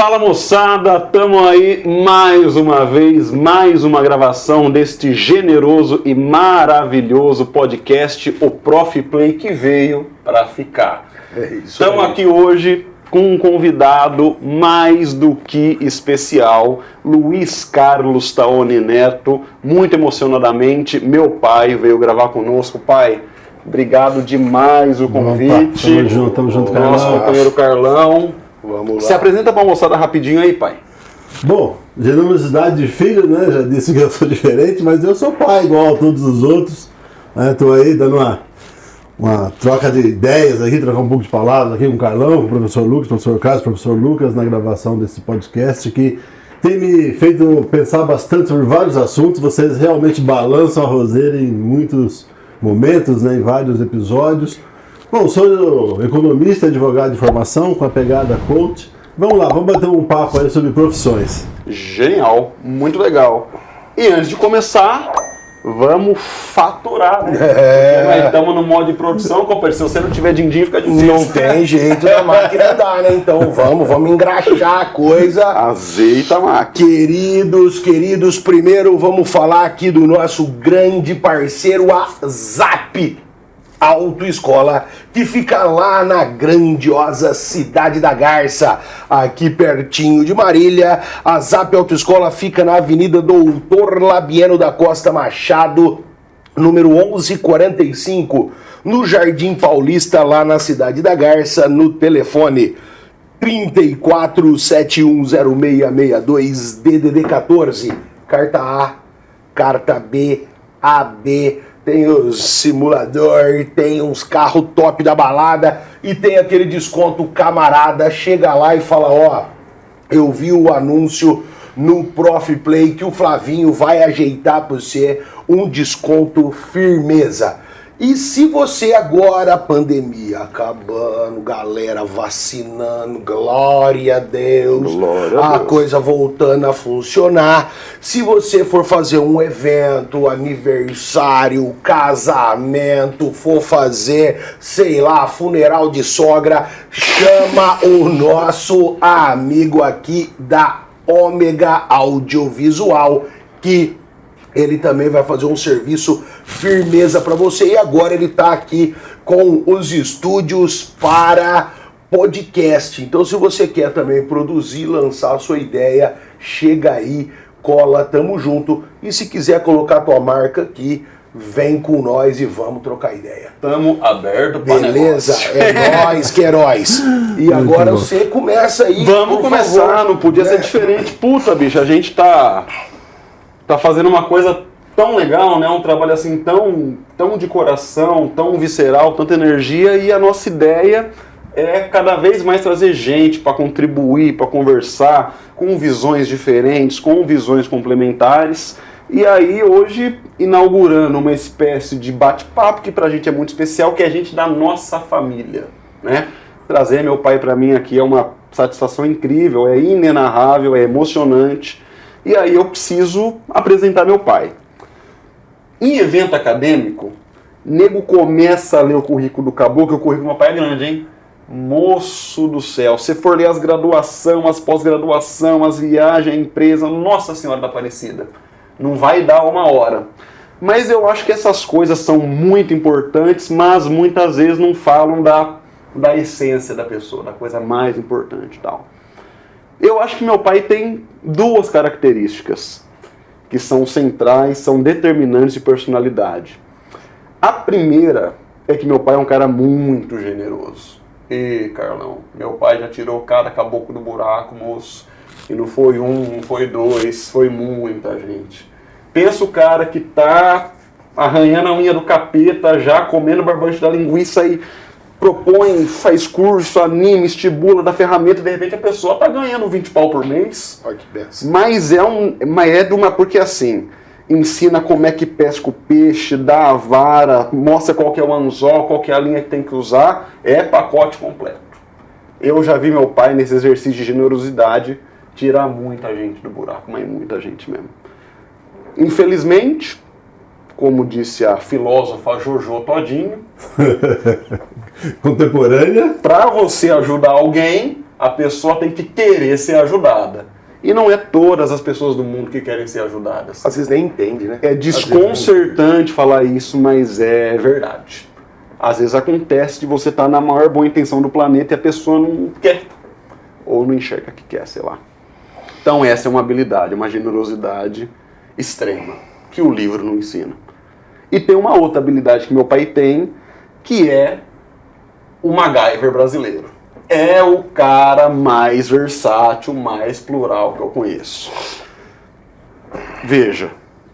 Fala moçada, tamo aí mais uma vez, mais uma gravação deste generoso e maravilhoso podcast, o Prof Play, que veio para ficar. Estamos aqui hoje com um convidado mais do que especial, Luiz Carlos Taone Neto, muito emocionadamente, meu pai veio gravar conosco. Pai, obrigado demais o convite. Opa, tamo junto, Carlão. Nosso companheiro Carlão. Vamos lá. Se apresenta pra moçada rapidinho aí, pai. Bom, generosidade de filho, né? Já disse que eu sou diferente, mas eu sou pai igual a todos os outros. Tô aí dando uma troca de ideias aqui, trocar um pouco de palavras aqui com o Carlão, com o professor Lucas, professor Carlos, professor Lucas, na gravação desse podcast que tem me feito pensar bastante sobre vários assuntos. Vocês realmente balançam a roseira em muitos momentos, né? Em vários episódios. Bom, sou economista, advogado de formação, com a pegada coach. Vamos lá, vamos bater um papo aí sobre profissões. Genial, muito legal. E antes de começar, vamos faturar, né? Nós estamos no modo de produção, companheiro. Se você não tiver din-din, fica difícil. Não tem jeito da máquina andar, né? Então vamos engraxar a coisa. Azeita a máquina. Queridos, primeiro vamos falar aqui do nosso grande parceiro, a Zap Autoescola, que fica lá na grandiosa cidade da Garça, aqui pertinho de Marília. A Zap Autoescola fica na Avenida Doutor Labieno da Costa Machado, número 1145, no Jardim Paulista, lá na cidade da Garça, no telefone 34710662 DDD 14, carta A, carta B, AB. Tem o simulador, tem uns carros top da balada e tem aquele desconto camarada. Chega lá e fala, ó, eu vi o anúncio no Prof Play que o Flavinho vai ajeitar para você um desconto firmeza. E se você agora, pandemia acabando, galera vacinando, glória a Deus, a coisa voltando a funcionar. Se você for fazer um evento, aniversário, casamento, for fazer, sei lá, funeral de sogra, chama o nosso amigo aqui da Ômega Audiovisual, que ele também vai fazer um serviço firmeza para você. E agora ele está aqui com os estúdios para podcast. Então, se você quer também produzir, lançar a sua ideia, chega aí, cola, tamo junto. E se quiser colocar a tua marca aqui, vem com nós e vamos trocar ideia. Tamo aberto para beleza? Negócio. É nóis que heróis. E agora você começa aí. Vamos começar, favor. Não podia ser diferente. Puta, bicho, a gente tá fazendo uma coisa tão legal, né? Um trabalho assim tão de coração, tão visceral, tanta energia, e a nossa ideia é cada vez mais trazer gente para contribuir, para conversar, com visões diferentes, com visões complementares. E aí hoje inaugurando uma espécie de bate-papo que pra gente é muito especial, que é a gente da nossa família, né? Trazer meu pai para mim aqui é uma satisfação incrível, é inenarrável, é emocionante. E aí eu preciso apresentar meu pai. Em evento acadêmico, nego começa a ler o currículo do caboclo, que o currículo do meu pai é grande, hein? Moço do céu, se for ler as graduação, as pós-graduação, as viagens, a empresa, Nossa Senhora da Aparecida, não vai dar uma hora. Mas eu acho que essas coisas são muito importantes, mas muitas vezes não falam da essência da pessoa, da coisa mais importante e tal. Eu acho que meu pai tem duas características que são centrais, são determinantes de personalidade. A primeira é que meu pai é um cara muito generoso. E, Carlão, meu pai já tirou cada caboclo do buraco, moço. E não foi um, não foi dois, foi muita gente. Pensa o cara que tá arranhando a unha do capeta, já comendo barbante da linguiça e propõe, faz curso, anima, estimula, dá ferramenta, e de repente a pessoa tá ganhando 20 pau por mês. Olha que benção. Porque assim, ensina como é que pesca o peixe, dá a vara, mostra qual que é o anzol, qual que é a linha que tem que usar, é pacote completo. Eu já vi meu pai nesse exercício de generosidade tirar muita gente do buraco, mas muita gente mesmo. Infelizmente, como disse a filósofa Jojo Todinho, contemporânea, para você ajudar alguém, A pessoa tem que querer ser ajudada. E não é todas as pessoas do mundo que querem ser ajudadas. Às vezes nem entende, né? É desconcertante falar isso, mas é verdade. Às vezes acontece de você estar na maior boa intenção do planeta e a pessoa não quer. Ou não enxerga que quer, sei lá. Então essa é uma habilidade, uma generosidade extrema, que o livro não ensina. E tem uma outra habilidade que meu pai tem, que é o MacGyver brasileiro. É o cara mais versátil, mais plural que eu conheço. Veja,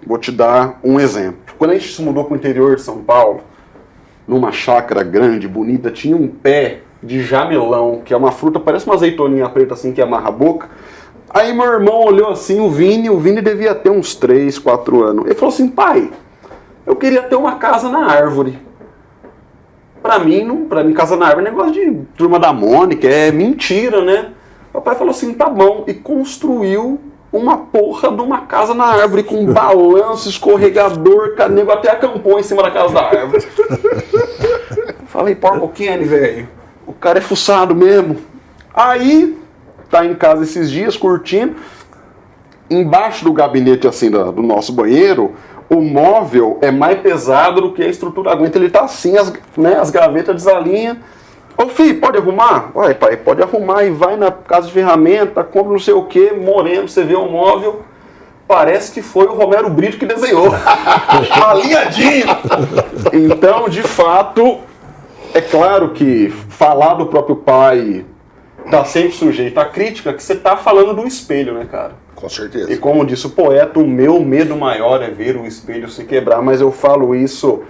vou te dar um exemplo. Quando a gente se mudou para o interior de São Paulo, numa chácara grande, bonita, tinha um pé de jamelão, que é uma fruta, parece uma azeitoninha preta assim, que amarra a boca. Aí meu irmão olhou assim, o Vini devia ter uns 3, 4 anos. Ele falou assim, pai, eu queria ter uma casa na árvore. Pra mim, casa na árvore é negócio de Turma da Mônica, é mentira, né? O pai falou assim, tá bom, e construiu uma porra de uma casa na árvore, com balanço, escorregador, nego até acampou em cima da casa da árvore. Falei, porco Kenny, velho, o cara é fuçado mesmo. Aí, tá em casa esses dias, curtindo, embaixo do gabinete, assim, do nosso banheiro, o móvel é mais pesado do que a estrutura aguenta. Ele tá assim, as gavetas desalinham. Ô filho, pode arrumar? Vai pai, pode arrumar. E vai na casa de ferramenta, compra não sei o que, moreno, você vê o móvel. Parece que foi o Romero Brito que desenhou. Alinhadinho. Então, de fato, é claro que falar do próprio pai tá sempre sujeito à crítica, que você tá falando do espelho, né, cara? Com certeza. E como disse o poeta, o meu medo maior é ver o espelho se quebrar, mas eu falo isso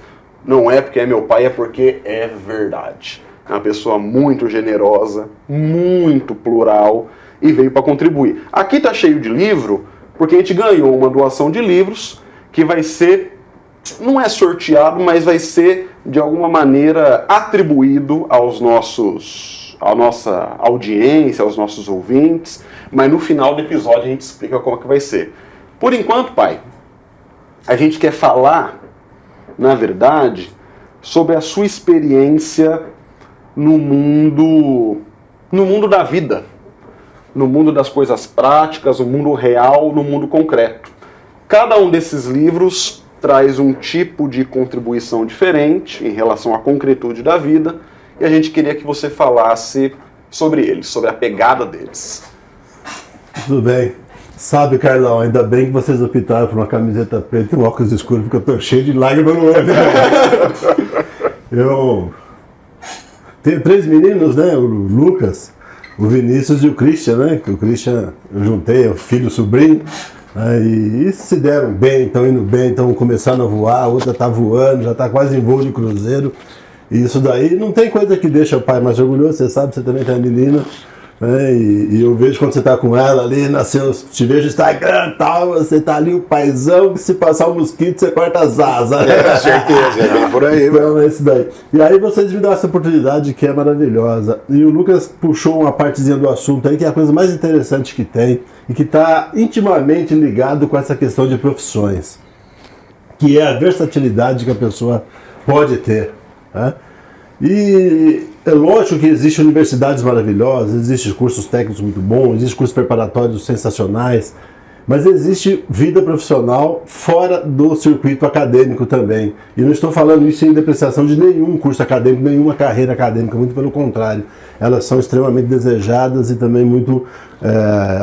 não é porque é meu pai, é porque é verdade. É uma pessoa muito generosa, muito plural e veio para contribuir. Aqui tá cheio de livro, porque a gente ganhou uma doação de livros que vai ser, não é sorteado, mas vai ser de alguma maneira atribuído à nossa audiência, aos nossos ouvintes, mas no final do episódio a gente explica como é que vai ser. Por enquanto, pai, a gente quer falar, na verdade, sobre a sua experiência no mundo da vida, no mundo das coisas práticas, no mundo real, no mundo concreto. Cada um desses livros traz um tipo de contribuição diferente em relação à concretude da vida, e a gente queria que você falasse sobre eles, sobre a pegada deles. Tudo bem. Sabe, Carlão, ainda bem que vocês optaram por uma camiseta preta e um óculos escuros, porque eu tô cheio de lágrimas no olho. Eu tenho 3 meninos, né? O Lucas, o Vinícius e o Christian, né? Que o Christian eu juntei, é o filho, o sobrinho. E se deram bem, estão indo bem, estão começando a voar, a outra está voando, já está quase em voo de cruzeiro. E isso daí não tem coisa que deixa o pai mais orgulhoso, você sabe, você também tem a menina. Né? E eu vejo quando você está com ela ali, te vejo no Instagram e tal, você está ali o paizão, que se passar um mosquito você corta as asas. Com certeza, é por aí. Então é isso daí. E aí vocês me dão essa oportunidade que é maravilhosa. E o Lucas puxou uma partezinha do assunto aí, que é a coisa mais interessante que tem, e que está intimamente ligado com essa questão de profissões, que é a versatilidade que a pessoa pode ter. Né? E é lógico que existem universidades maravilhosas, existem cursos técnicos muito bons, existem cursos preparatórios sensacionais, mas existe vida profissional fora do circuito acadêmico também. E não estou falando isso em depreciação de nenhum curso acadêmico, nenhuma carreira acadêmica, muito pelo contrário. Elas são extremamente desejadas e também muito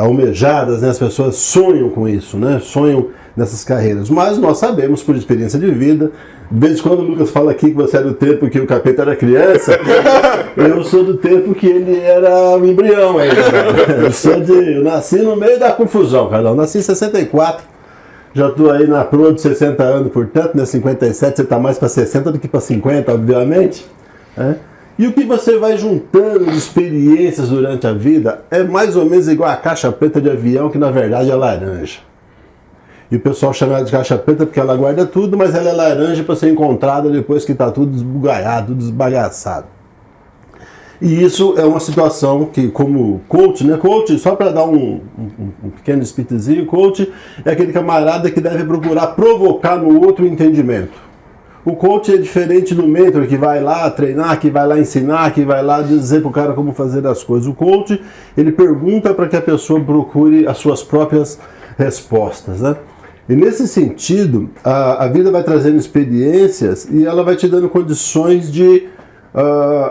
almejadas, né? As pessoas sonham com isso, né? Sonham nessas carreiras. Mas nós sabemos, por experiência de vida, desde quando o Lucas fala aqui que você era do tempo que o capeta era criança, eu sou do tempo que ele era um embrião ainda. Eu nasci no meio da confusão, Carlão. Nasci em 64, já estou aí na proa de 60 anos, portanto, né? 57, você está mais para 60 do que para 50, obviamente. Né? E o que você vai juntando de experiências durante a vida é mais ou menos igual a caixa preta de avião, que na verdade é laranja. E o pessoal chama ela de caixa preta porque ela guarda tudo, mas ela é laranja para ser encontrada depois que está tudo desbugaiado, tudo desbagaçado. E isso é uma situação que, como coach, né? Coach, só para dar um pequeno spitzinho, coach é aquele camarada que deve procurar provocar no outro entendimento. O coach é diferente do mentor que vai lá treinar, que vai lá ensinar, que vai lá dizer para o cara como fazer as coisas. O coach, ele pergunta para que a pessoa procure as suas próprias respostas, né? E nesse sentido, a vida vai trazendo experiências e ela vai te dando condições de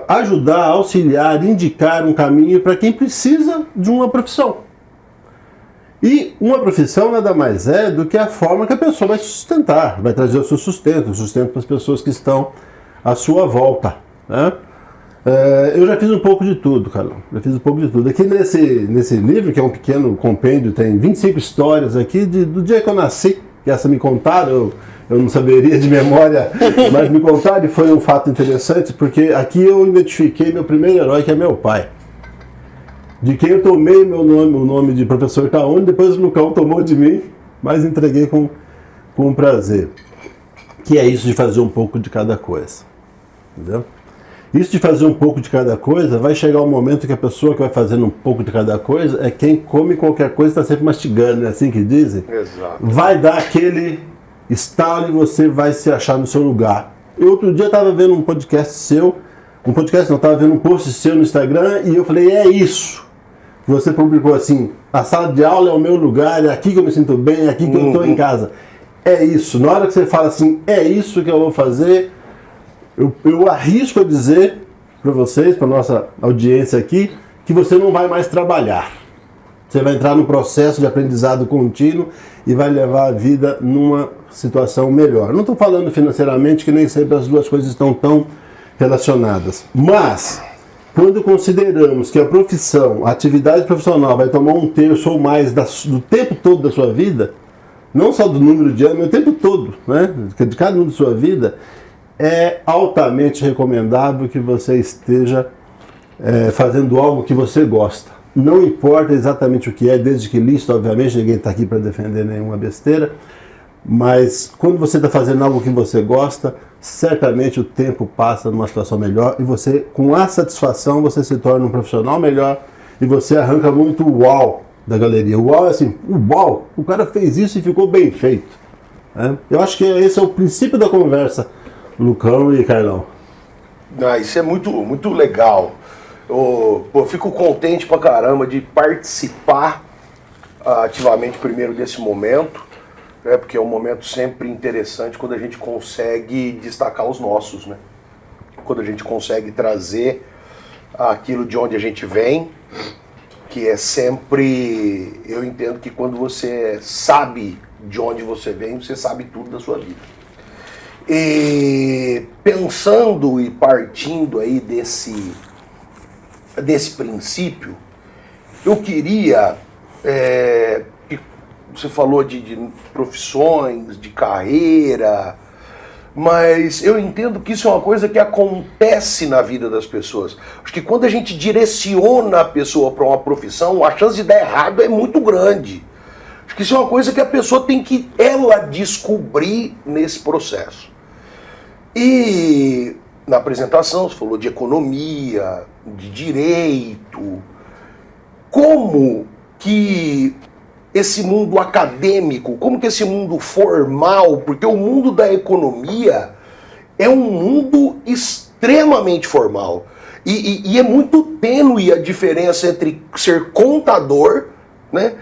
ajudar, auxiliar, indicar um caminho para quem precisa de uma profissão. E uma profissão nada mais é do que a forma que a pessoa vai se sustentar, vai trazer o seu sustento para as pessoas que estão à sua volta, né? Eu já fiz um pouco de tudo, Carlão, já fiz um pouco de tudo. Aqui nesse livro, que é um pequeno compêndio, tem 25 histórias aqui do dia que eu nasci, que essa me contaram, eu não saberia de memória, mas me contaram e foi um fato interessante, porque aqui eu identifiquei meu primeiro herói, que é meu pai. De quem eu tomei meu nome, o nome de professor Taone, depois o Lucão tomou de mim, mas entreguei com prazer. Que é isso de fazer um pouco de cada coisa. Entendeu? Isso de fazer um pouco de cada coisa, vai chegar um momento que a pessoa que vai fazendo um pouco de cada coisa é quem come qualquer coisa e está sempre mastigando, é assim que dizem? Exato. Vai dar aquele estalo e você vai se achar no seu lugar. Eu outro dia estava vendo um podcast seu, estava vendo um post seu no Instagram e eu falei, é isso. Você publicou assim, a sala de aula é o meu lugar, é aqui que eu me sinto bem, é aqui que eu estou em casa. É isso, na hora que você fala assim, é isso que eu vou fazer, eu arrisco a dizer para vocês, para nossa audiência aqui, que você não vai mais trabalhar. Você vai entrar num processo de aprendizado contínuo e vai levar a vida numa situação melhor. Não estou falando financeiramente, que nem sempre as duas coisas estão tão relacionadas, mas quando consideramos que a profissão, a atividade profissional vai tomar 1/3 ou mais do tempo todo da sua vida, não só do número de anos, mas o tempo todo, né? De cada ano da sua vida, é altamente recomendável que você esteja fazendo algo que você gosta. Não importa exatamente o que é, desde que lícito, obviamente, ninguém está aqui para defender nenhuma besteira, mas quando você está fazendo algo que você gosta, certamente o tempo passa numa situação melhor e você, com a satisfação, você se torna um profissional melhor e você arranca muito o uau da galeria. O uau é assim, uau, o cara fez isso e ficou bem feito. Eu acho que esse é o princípio da conversa, Lucão e Carlão. Isso é muito, muito legal. Eu fico contente pra caramba de participar ativamente primeiro desse momento, né, porque é um momento sempre interessante quando a gente consegue destacar os nossos, né? Quando a gente consegue trazer aquilo de onde a gente vem, que é sempre, eu entendo que quando você sabe de onde você vem, você sabe tudo da sua vida. E pensando e partindo aí desse princípio, eu queria, você falou de profissões, de carreira, mas eu entendo que isso é uma coisa que acontece na vida das pessoas. Acho que quando a gente direciona a pessoa para uma profissão, a chance de dar errado é muito grande. Acho que isso é uma coisa que a pessoa tem que ela descobrir nesse processo. E na apresentação você falou de economia, de direito. Como que esse mundo acadêmico, como que esse mundo formal, porque o mundo da economia é um mundo extremamente formal. E é muito tênue a diferença entre ser contador, né?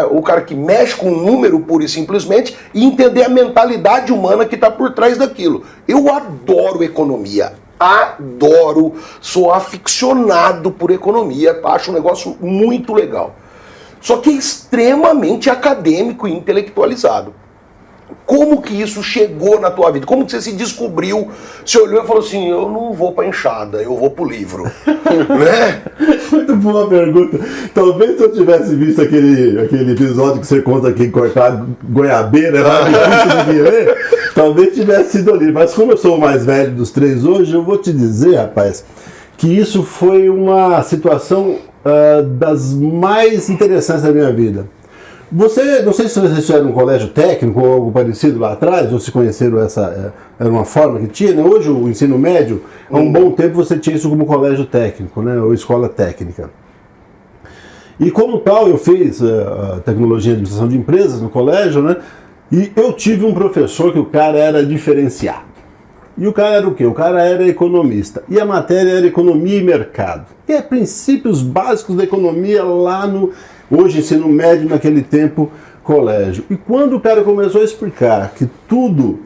O cara que mexe com um número pura e simplesmente, e entender a mentalidade humana que está por trás daquilo. Eu adoro economia, adoro, sou aficionado por economia, acho um negócio muito legal. Só que é extremamente acadêmico e intelectualizado. Como que isso chegou na tua vida? Como que você se descobriu? Você olhou e falou assim, eu não vou pra enxada, eu vou pro livro. Né? Muito boa pergunta. Talvez se eu tivesse visto aquele episódio que você conta aqui, cortar goiabeira, talvez tivesse sido ali. Mas como eu sou o mais velho dos três hoje, eu vou te dizer, rapaz, que isso foi uma situação das mais interessantes da minha vida. Você, não sei se vocês estudaram num colégio técnico ou algo parecido lá atrás, ou se conheceram era uma forma que tinha, né? Hoje o ensino médio, há um bom tempo você tinha isso como colégio técnico, né? Ou escola técnica. E como tal, eu fiz tecnologia e administração de empresas no colégio, né? E eu tive um professor que o cara era diferenciado. E o cara era o quê? O cara era economista. E a matéria era economia e mercado. Que é princípios básicos da economia lá no, hoje, ensino médio, naquele tempo, colégio. E quando o cara começou a explicar que tudo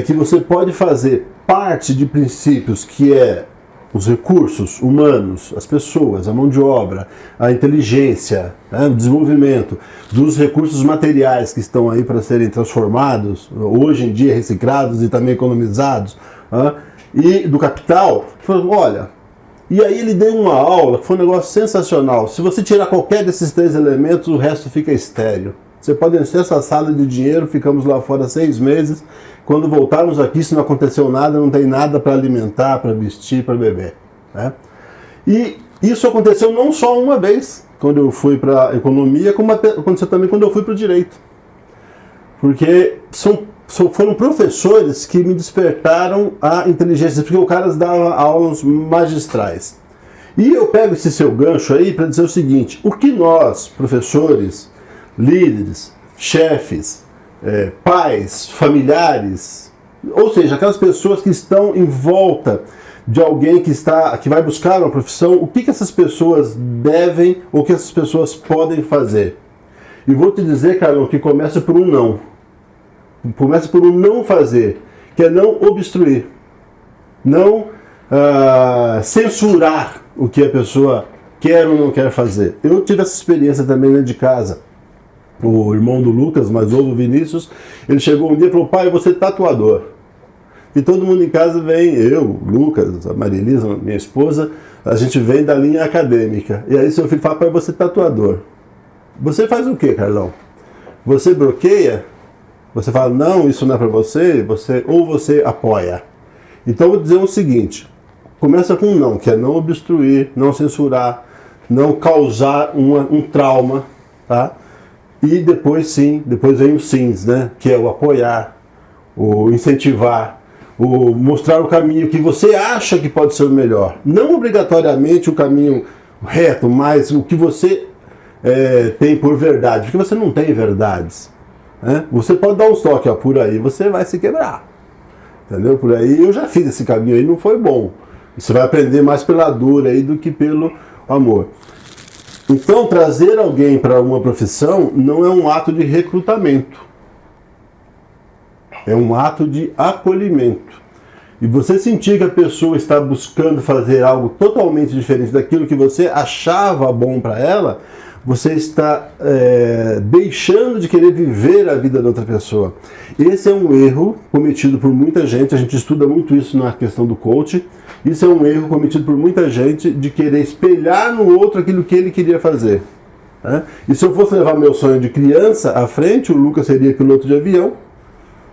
que você pode fazer parte de princípios que é os recursos humanos, as pessoas, a mão de obra, a inteligência, o desenvolvimento dos recursos materiais que estão aí para serem transformados, hoje em dia reciclados e também economizados, e do capital, olha, e aí ele deu uma aula que foi um negócio sensacional. Se você tirar qualquer desses 3 elementos, o resto fica estéril. Você pode encher essa sala de dinheiro, ficamos lá fora 6 meses. Quando voltarmos aqui, se não aconteceu nada, não tem nada para alimentar, para vestir, para beber. Né? E isso aconteceu não só uma vez, quando eu fui para a economia, como aconteceu também quando eu fui para o direito. Porque foram professores que me despertaram a inteligência, porque o cara dava aulas magistrais. E eu pego esse seu gancho aí para dizer o seguinte: o que nós, professores, líderes, chefes, pais, familiares, ou seja, aquelas pessoas que estão em volta de alguém que vai buscar uma profissão, o que essas pessoas devem ou o que essas pessoas podem fazer? E vou te dizer, Carlão, que começa por um não. Começa por um não fazer, que é não obstruir, não censurar o que a pessoa quer ou não quer fazer. Eu tive essa experiência também dentro de casa. O irmão do Lucas, mais novo, o Vinícius, ele chegou um dia e falou: pai, eu vou ser tatuador. E todo mundo em casa vem, eu, Lucas, a Maria Elisa, minha esposa, a gente vem da linha acadêmica. E aí seu filho fala: pai, eu vou ser tatuador. Você faz o quê, Carlão? Você bloqueia? Você fala: não, isso não é para você, ou você apoia. Então eu vou dizer o seguinte: começa com um não, que é não obstruir, não censurar, não causar um trauma, tá? E depois sim, depois vem os sims, né? Que é o apoiar, o incentivar, o mostrar o caminho que você acha que pode ser o melhor. Não obrigatoriamente o caminho reto, mas o que você tem por verdade, porque você não tem verdades. Né? Você pode dar uns toques, por aí você vai se quebrar. Entendeu? Por aí eu já fiz esse caminho aí, não foi bom. Você vai aprender mais pela dor aí do que pelo amor. Então, trazer alguém para uma profissão não é um ato de recrutamento. É um ato de acolhimento. E você sentir que a pessoa está buscando fazer algo totalmente diferente daquilo que você achava bom para ela, você está deixando de querer viver a vida da outra pessoa. Esse é um erro cometido por muita gente, a gente estuda muito isso na questão do coach. Isso é um erro cometido por muita gente de querer espelhar no outro aquilo que ele queria fazer. Né? E se eu fosse levar meu sonho de criança à frente, o Lucas seria piloto de avião,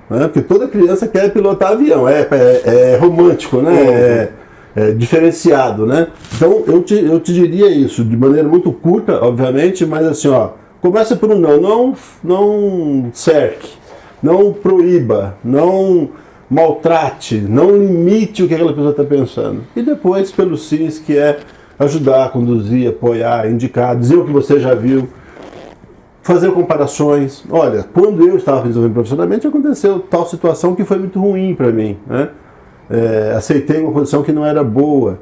né? Porque toda criança quer pilotar avião, é romântico, né? É diferenciado, né? Então eu te diria isso, de maneira muito curta, obviamente, mas assim, começa por um não cerque, não proíba, não maltrate, não limite o que aquela pessoa está pensando. E depois pelos sims, que é ajudar, conduzir, apoiar, indicar, dizer o que você já viu, fazer comparações. Olha, quando eu estava resolvendo profissionalmente, aconteceu tal situação que foi muito ruim para mim, né? Aceitei uma posição que não era boa,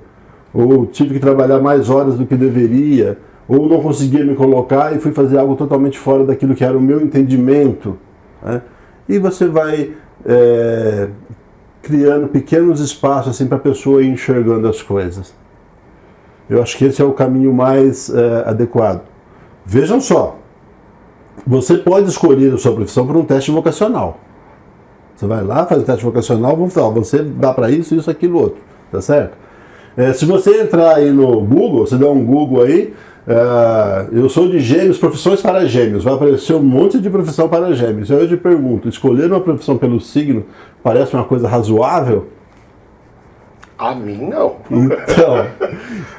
ou tive que trabalhar mais horas do que deveria, ou não conseguia me colocar e fui fazer algo totalmente fora daquilo que era o meu entendimento, né? E você vai criando pequenos espaços assim para a pessoa ir enxergando as coisas. Eu acho que esse é o caminho mais adequado. Vejam só, você pode escolher a sua profissão por um teste vocacional. Você vai lá, faz o teste vocacional, vamos falar, você dá para isso, isso, aquilo, outro, tá certo? Se você entrar aí no Google, você dá um Google aí, eu sou de gêmeos, profissões para gêmeos, vai aparecer um monte de profissão para gêmeos. Eu te pergunto, escolher uma profissão pelo signo parece uma coisa razoável? A mim não.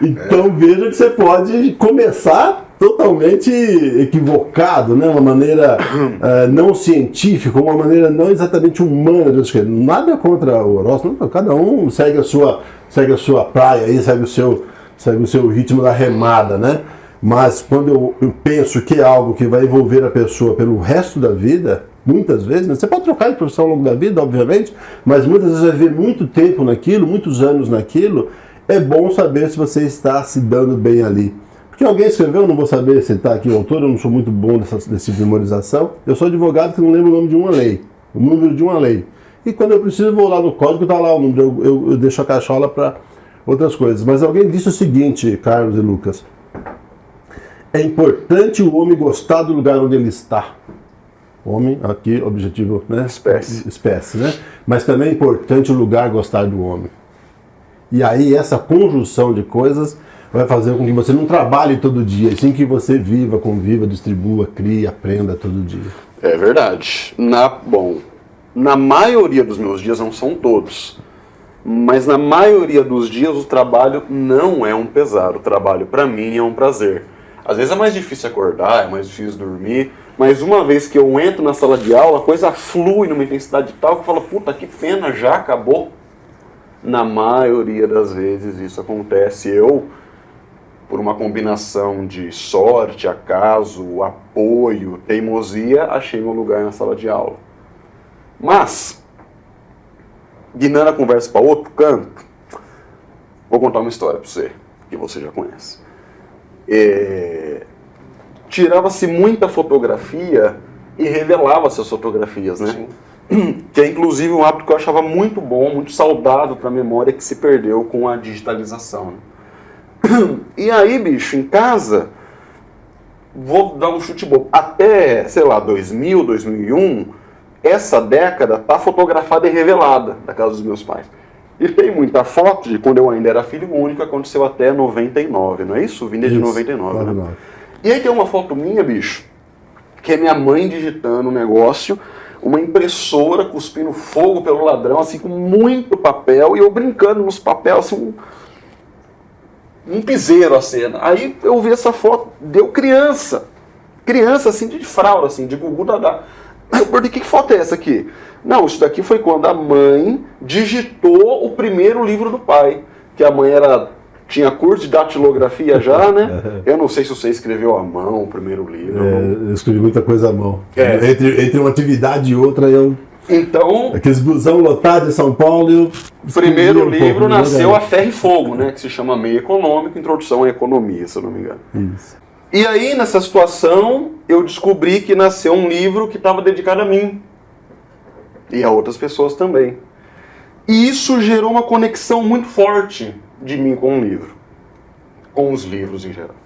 Então veja que você pode começar totalmente equivocado, né? Uma maneira não científica, uma maneira não exatamente humana de escrever. Nada contra o horóscopo, cada um segue a sua praia aí, segue o seu ritmo da remada, né? Mas quando eu penso que é algo que vai envolver a pessoa pelo resto da vida, muitas vezes, né? Você pode trocar de profissão ao longo da vida, obviamente, mas muitas vezes vai viver muito tempo naquilo, muitos anos naquilo. É bom saber se você está se dando bem ali. Porque alguém escreveu, eu não vou saber se está aqui o autor, eu não sou muito bom desse tipo de memorização. Eu sou advogado que não lembro o nome de uma lei, o número de uma lei. E quando eu preciso, vou lá no código, está lá o número, eu deixo a cachola para outras coisas. Mas alguém disse o seguinte, Carlos e Lucas: é importante o homem gostar do lugar onde ele está. Homem, aqui, objetivo, né? Espécie, né? Mas também é importante o lugar gostar do homem. E aí essa conjunção de coisas vai fazer com que você não trabalhe todo dia, e sim que você viva, conviva, distribua, crie, aprenda todo dia. É verdade. Na maioria dos meus dias, não são todos, mas na maioria dos dias o trabalho não é um pesar. O trabalho para mim é um prazer. Às vezes é mais difícil acordar, é mais difícil dormir, mas uma vez que eu entro na sala de aula, a coisa flui numa intensidade tal que eu falo, puta, que pena, já acabou. Na maioria das vezes isso acontece. Eu, por uma combinação de sorte, acaso, apoio, teimosia, achei meu lugar na sala de aula. Mas, guinando a conversa para outro canto, vou contar uma história para você, que você já conhece. Tirava-se muita fotografia e revelava-se as fotografias, né? Sim. Que é inclusive um hábito que eu achava muito bom, muito saudável para a memória, que se perdeu com a digitalização. E aí, bicho, em casa, vou dar um chute bobo, até, sei lá, 2000, 2001, essa década tá fotografada e revelada da casa dos meus pais. E tem muita foto de quando eu ainda era filho único, aconteceu até 99, não é isso? Vinda de 99, né? E aí tem uma foto minha, bicho, que é minha mãe digitando um negócio, uma impressora cuspindo fogo pelo ladrão, assim, com muito papel, e eu brincando nos papéis, assim, um piseiro a cena. Aí eu vi essa foto, deu criança assim, de fralda, assim, de gugu dadá. Aí eu perguntei, que foto é essa aqui? Não, isso daqui foi quando a mãe digitou o primeiro livro do pai, que a mãe tinha curso de datilografia já, né? Eu não sei se você escreveu à mão o primeiro livro. Eu escrevi muita coisa à mão. Entre uma atividade e outra, Então, aqueles busão lotados em São Paulo. O primeiro livro nasceu a ferro e fogo, né? Que se chama Meio Econômico, Introdução à Economia, se eu não me engano. Isso. E aí, nessa situação, eu descobri que nasceu um livro que estava dedicado a mim. E a outras pessoas também. E isso gerou uma conexão muito forte de mim com o livro. Com os livros em geral.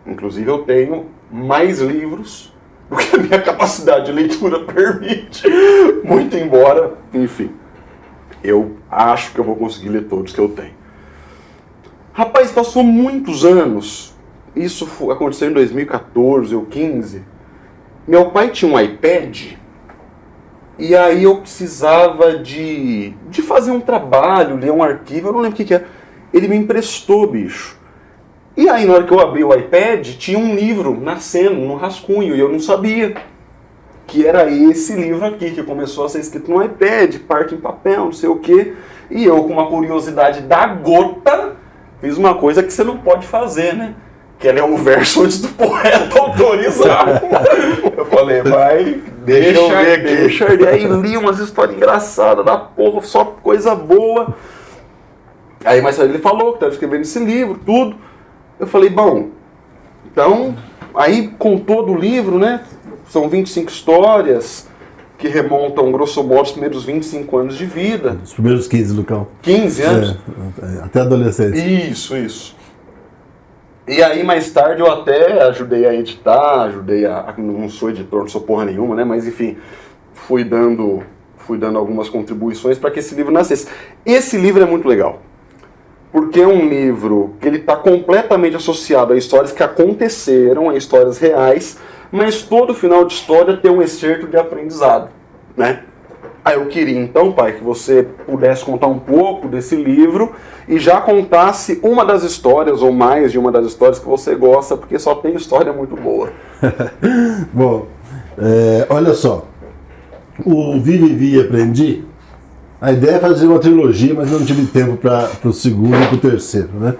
Inclusive, eu tenho mais livros do que a minha capacidade de leitura permite. Muito embora, enfim, eu acho que eu vou conseguir ler todos que eu tenho. Rapaz, passou muitos anos. Isso aconteceu em 2014 ou 2015. Meu pai tinha um iPad. E aí eu precisava de fazer um trabalho, ler um arquivo, eu não lembro o que era. Ele me emprestou, bicho. E aí, na hora que eu abri o iPad, tinha um livro nascendo, no rascunho, e eu não sabia que era esse livro aqui, que começou a ser escrito no iPad, parte em papel, não sei o quê. E eu, com uma curiosidade da gota, fiz uma coisa que você não pode fazer, né? Que é ler um verso antes do poeta autorizar. Eu falei, vai, deixa eu ver aqui. Deixa eu ver. Aí li umas histórias engraçadas da porra, só coisa boa. Aí mais tarde ele falou que estava escrevendo esse livro, tudo. Eu falei, bom, então, aí contou do livro, né? São 25 histórias que remontam, grosso modo, os primeiros 25 anos de vida. Os primeiros 15, Lucão. 15 anos? Até adolescente. Isso. E aí, mais tarde, eu até ajudei a editar, não sou editor, não sou porra nenhuma, né? Mas, enfim, fui dando algumas contribuições para que esse livro nascesse. Esse livro é muito legal, porque é um livro que ele está completamente associado a histórias que aconteceram, a histórias reais, mas todo final de história tem um excerto de aprendizado, né? Aí eu queria, então, pai, que você pudesse contar um pouco desse livro e já contasse uma das histórias, ou mais de uma das histórias que você gosta, porque só tem história muito boa. Bom, olha só. O Vivi e Aprendi, a ideia é fazer uma trilogia, mas não tive tempo para o segundo e para o terceiro, né?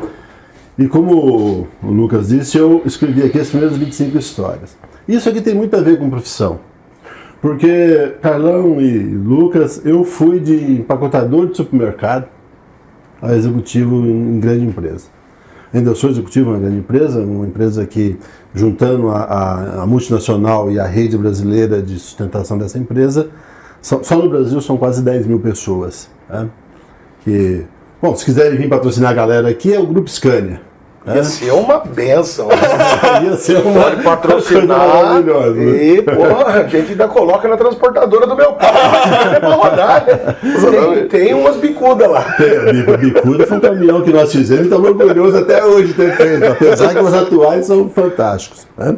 E como o Lucas disse, eu escrevi aqui as primeiras 25 histórias. Isso aqui tem muito a ver com profissão. Porque, Carlão e Lucas, eu fui de empacotador de supermercado a executivo em grande empresa. Ainda sou executivo em uma grande empresa, uma empresa que, juntando a multinacional e a rede brasileira de sustentação dessa empresa, só no Brasil são quase 10 mil pessoas. Né? Que, bom, se quiserem vir patrocinar a galera aqui, é o Grupo Scania. Ia ser uma benção. Ia ser uma Pode patrocinar. maravilhosa. E, porra, a gente ainda coloca na transportadora do meu pai. É pra rodar, né? Tem umas bicudas lá. A bicuda foi um caminhão que nós fizemos e estamos orgulhosos até hoje de ter feito, apesar que os atuais são fantásticos. Né?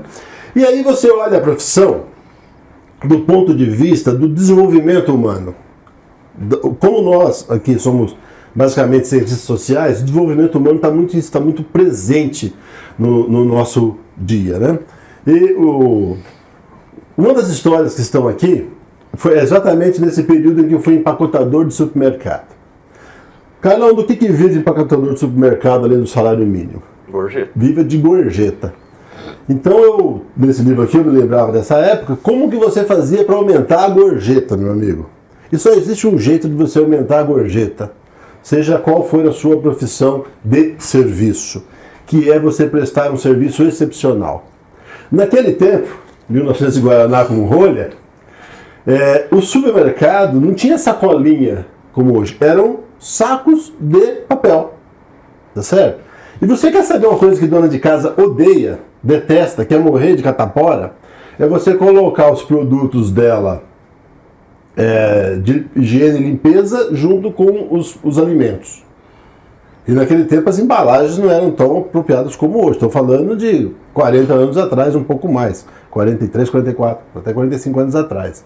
E aí você olha a profissão do ponto de vista do desenvolvimento humano. Como nós aqui somos basicamente cientistas sociais, o desenvolvimento humano está muito presente no nosso dia. Né? E uma das histórias que estão aqui foi exatamente nesse período em que eu fui empacotador de supermercado. Carlão, do que vive empacotador de supermercado além do salário mínimo? Gorjeta. Vive de gorjeta. Então nesse livro aqui eu me lembrava dessa época, como que você fazia para aumentar a gorjeta, meu amigo? E só existe um jeito de você aumentar a gorjeta, seja qual for a sua profissão de serviço, que é você prestar um serviço excepcional. Naquele tempo, 1900 Guaraná com rolha, o supermercado não tinha sacolinha como hoje, eram sacos de papel, tá certo? E você quer saber uma coisa que dona de casa odeia, detesta, quer morrer de catapora? É você colocar os produtos dela de higiene e limpeza junto com os alimentos. E naquele tempo as embalagens não eram tão apropriadas como hoje. Estou falando de 40 anos atrás, um pouco mais. 43, 44, até 45 anos atrás.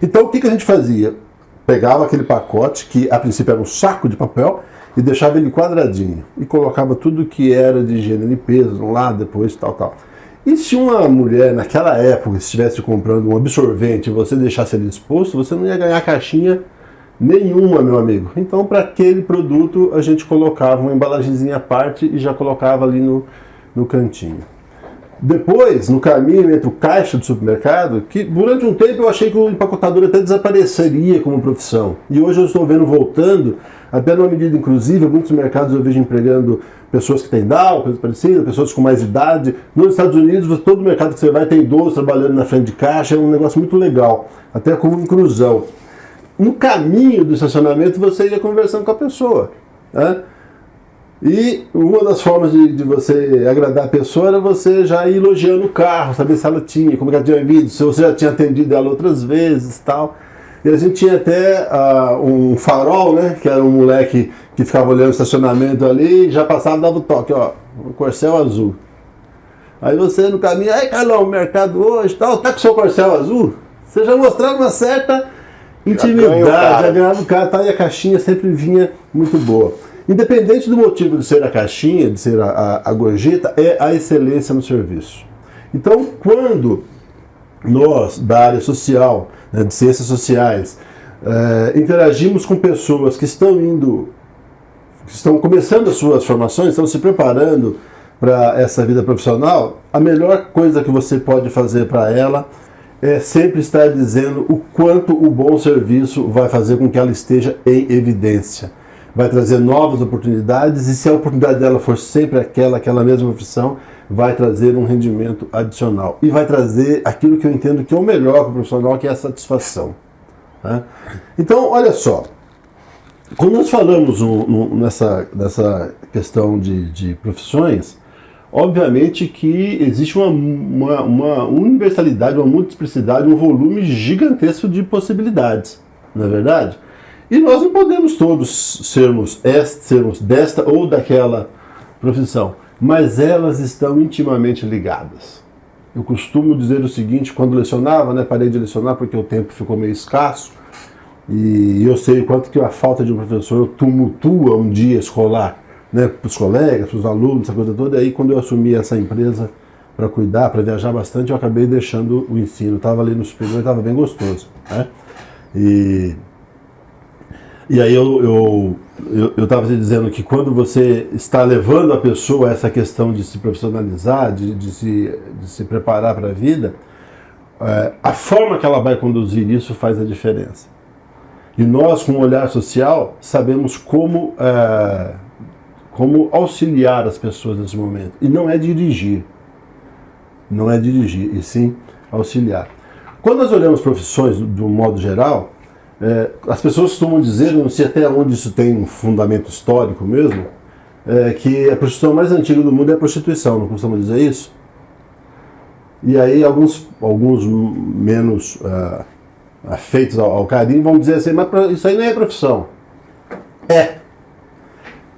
Então o que a gente fazia? Pegava aquele pacote, que a princípio era um saco de papel, e deixava ele quadradinho. E colocava tudo que era de higiene e limpeza lá, depois tal. E se uma mulher naquela época estivesse comprando um absorvente e você deixasse ele exposto, você não ia ganhar caixinha nenhuma, meu amigo. Então, para aquele produto, a gente colocava uma embalagenzinha à parte e já colocava ali no cantinho. Depois, no caminho entre o caixa do supermercado, que durante um tempo eu achei que o empacotador até desapareceria como profissão. E hoje eu estou vendo voltando, até numa medida inclusive, muitos mercados eu vejo empregando pessoas que têm Down, coisa parecida, pessoas com mais idade. Nos Estados Unidos, todo mercado que você vai tem idosos trabalhando na frente de caixa, é um negócio muito legal, até como inclusão. No caminho do estacionamento você ia conversando com a pessoa, né? E uma das formas de você agradar a pessoa era você já ir elogiando o carro, saber se ela tinha, como que ela tinha vindo, se você já tinha atendido ela outras vezes e tal. E a gente tinha até um farol, né? Que era um moleque que ficava olhando o estacionamento ali e já passava e dava o toque, ó, um Corcel azul. Aí você no caminho, aí Carlão, o mercado hoje tal, tá com o seu Corcel azul? Você já mostrava uma certa intimidade, já ganhava o cara, tá? E a caixinha sempre vinha muito boa. Independente do motivo de ser a caixinha, de ser a gorjeta, é a excelência no serviço. Então, quando nós, da área social, né, de ciências sociais, interagimos com pessoas que estão começando as suas formações, estão se preparando para essa vida profissional, a melhor coisa que você pode fazer para ela é sempre estar dizendo o quanto o bom serviço vai fazer com que ela esteja em evidência. Vai trazer novas oportunidades e se a oportunidade dela for sempre aquela mesma profissão, vai trazer um rendimento adicional. E vai trazer aquilo que eu entendo que é o melhor para o profissional, que é a satisfação. Tá? Então, olha só. Quando nós falamos nessa questão de profissões, obviamente que existe uma universalidade, uma multiplicidade, um volume gigantesco de possibilidades, não é verdade? E nós não podemos todos sermos desta ou daquela profissão, mas elas estão intimamente ligadas. Eu costumo dizer o seguinte, quando lecionava, né, parei de lecionar porque o tempo ficou meio escasso, e eu sei o quanto que a falta de um professor tumultua um dia escolar, né, para os colegas, para os alunos, essa coisa toda. E aí quando eu assumi essa empresa para cuidar, para viajar bastante, eu acabei deixando o ensino. Estava ali no superior e estava bem gostoso, né? E aí eu estava te dizendo que quando você está levando a pessoa a essa questão de se profissionalizar, de se preparar para a vida, a forma que ela vai conduzir isso faz a diferença. E nós, com o olhar social, sabemos como auxiliar as pessoas nesse momento. E não é dirigir. Não é dirigir, e sim auxiliar. Quando nós olhamos profissões de um modo geral, as pessoas costumam dizer, não sei até onde isso tem um fundamento histórico mesmo, que a profissão mais antiga do mundo é a prostituição, não costumam dizer isso? E aí alguns menos afeitos ao carinho vão dizer assim, mas isso aí não é profissão. É.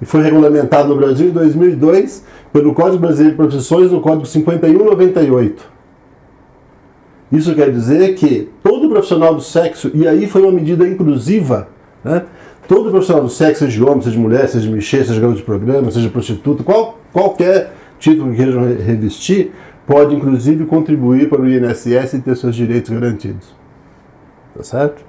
E foi regulamentado no Brasil em 2002 pelo Código Brasileiro de Profissões, no Código 5198. Isso quer dizer que todo profissional do sexo, e aí foi uma medida inclusiva, né? Todo profissional do sexo, seja de homem, seja de mulher, seja de mexer, seja garoto de programa, seja prostituta, qualquer título que queiram revestir, pode inclusive contribuir para o INSS e ter seus direitos garantidos. Tá certo?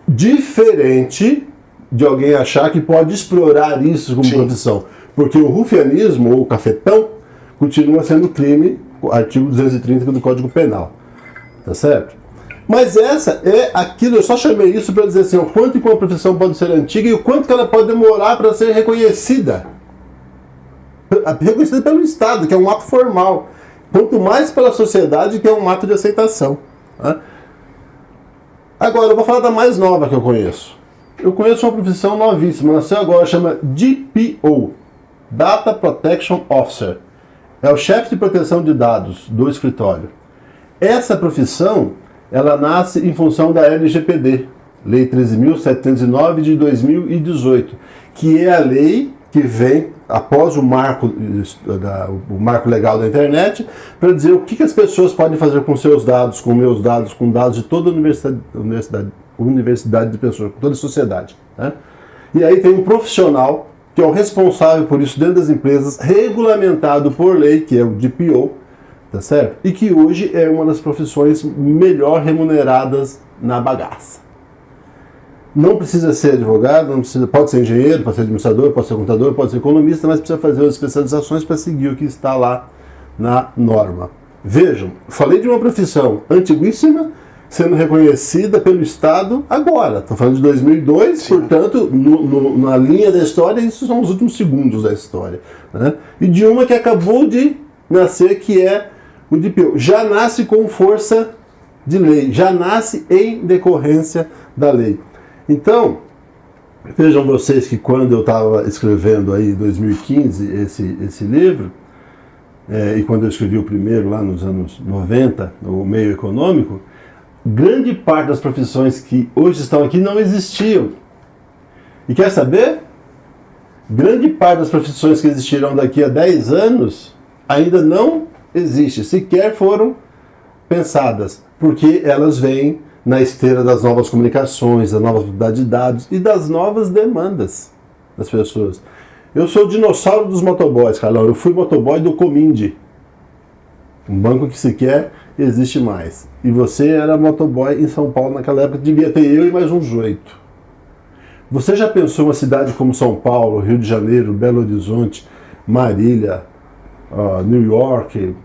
Diferente de alguém achar que pode explorar isso como profissão. Porque o rufianismo, ou o cafetão, continua sendo crime, artigo 230 do Código Penal. Tá certo? Mas essa é aquilo, eu só chamei isso para dizer assim, o quanto que uma profissão pode ser antiga e o quanto que ela pode demorar para ser reconhecida. Reconhecida pelo Estado, que é um ato formal. Quanto mais pela sociedade, que é um ato de aceitação. Tá? Agora, eu vou falar da mais nova que eu conheço. Eu conheço uma profissão novíssima, nasceu agora, chama DPO, Data Protection Officer. É o chefe de proteção de dados do escritório. Essa profissão, ela nasce em função da LGPD, Lei 13.709 de 2018, que é a lei que vem após o marco legal da internet, para dizer o que as pessoas podem fazer com seus dados, com meus dados, com dados de toda a universidade de pessoas, com toda a sociedade. Né? E aí tem um profissional que é o responsável por isso dentro das empresas, regulamentado por lei, que é o DPO, tá certo? E que hoje é uma das profissões melhor remuneradas na bagaça. Não precisa ser advogado, pode ser engenheiro, pode ser administrador, pode ser contador, pode ser economista, mas precisa fazer as especializações para seguir o que está lá na norma. Vejam, falei de uma profissão antiguíssima, sendo reconhecida pelo Estado agora. Estou falando de 2002, sim. Portanto, na linha da história, isso são os últimos segundos da história. Né? E de uma que acabou de nascer, que é o DPO. Já nasce com força de lei, já nasce em decorrência da lei. Então, vejam vocês que quando eu estava escrevendo aí em 2015 esse livro, e quando eu escrevi o primeiro lá nos anos 90, o Meio Econômico, grande parte das profissões que hoje estão aqui não existiam. E quer saber? Grande parte das profissões que existirão daqui a 10 anos ainda não existe, sequer foram pensadas, porque elas vêm na esteira das novas comunicações, da nova possibilidade de dados e das novas demandas das pessoas. Eu sou o dinossauro dos motoboys, Carlão. Eu fui motoboy do Comindi, um banco que sequer existe mais. E você era motoboy em São Paulo naquela época, devia ter eu e mais uns 8. Você já pensou em uma cidade como São Paulo, Rio de Janeiro, Belo Horizonte, Marília, New York,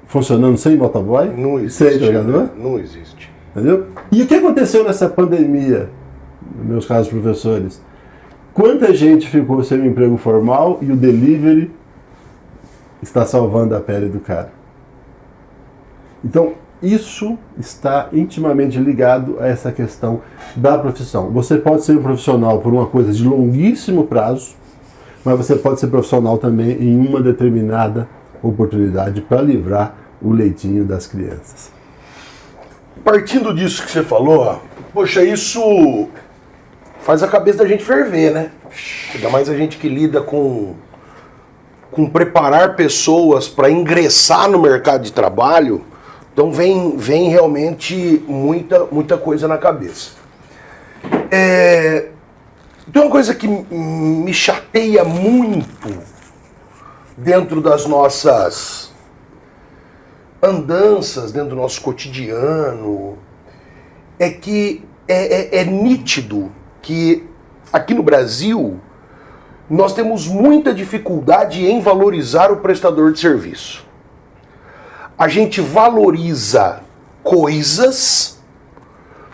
funcionando sem motoboy? Não existe. Sem entregador? Não existe. Entendeu? E o que aconteceu nessa pandemia, meus caros professores? Quanta gente ficou sem um emprego formal e o delivery está salvando a pele do cara? Então, isso está intimamente ligado a essa questão da profissão. Você pode ser um profissional por uma coisa de longuíssimo prazo, mas você pode ser profissional também em uma determinada oportunidade para livrar o leitinho das crianças. Partindo disso que você falou, poxa, isso faz a cabeça da gente ferver, né? Ainda mais a gente que lida com preparar pessoas para ingressar no mercado de trabalho. Então vem realmente muita coisa na cabeça. Tem uma coisa que me chateia muito dentro das nossas andanças, dentro do nosso cotidiano, é que é nítido que aqui no Brasil nós temos muita dificuldade em valorizar o prestador de serviço. A gente valoriza coisas,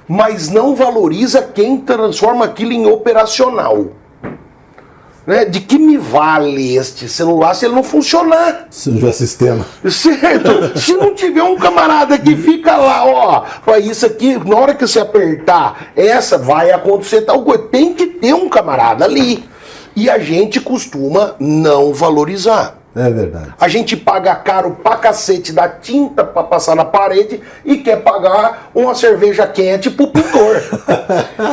mas não valoriza quem transforma aquilo em operacional. Né? De que me vale este celular se ele não funcionar? Se não tiver sistema. Certo? Se não tiver um camarada que fica lá, ó, isso aqui, na hora que você apertar essa, vai acontecer tal coisa. Tem que ter um camarada ali. E a gente costuma não valorizar. É verdade. A gente paga caro pra cacete da tinta pra passar na parede e quer pagar uma cerveja quente pro pintor.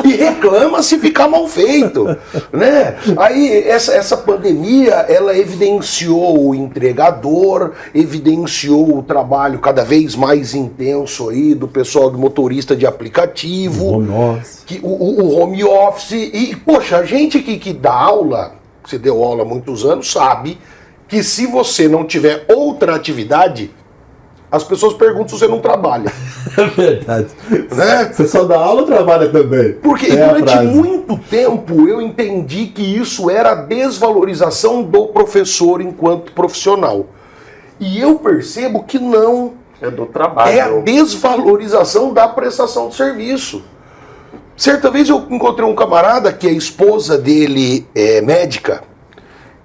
E reclama se ficar mal feito, né? Aí essa pandemia, ela evidenciou o entregador, evidenciou o trabalho cada vez mais intenso aí do pessoal do motorista de aplicativo. Home office. O home office. E, poxa, a gente que dá aula, você deu aula há muitos anos, sabe que se você não tiver outra atividade, as pessoas perguntam se você não trabalha. É verdade. Né? Você só dá aula ou trabalha também? Porque durante muito tempo eu entendi que isso era a desvalorização do professor enquanto profissional. E eu percebo que não. É do trabalho. É a desvalorização da prestação de serviço. Certa vez eu encontrei um camarada que a esposa dele é médica.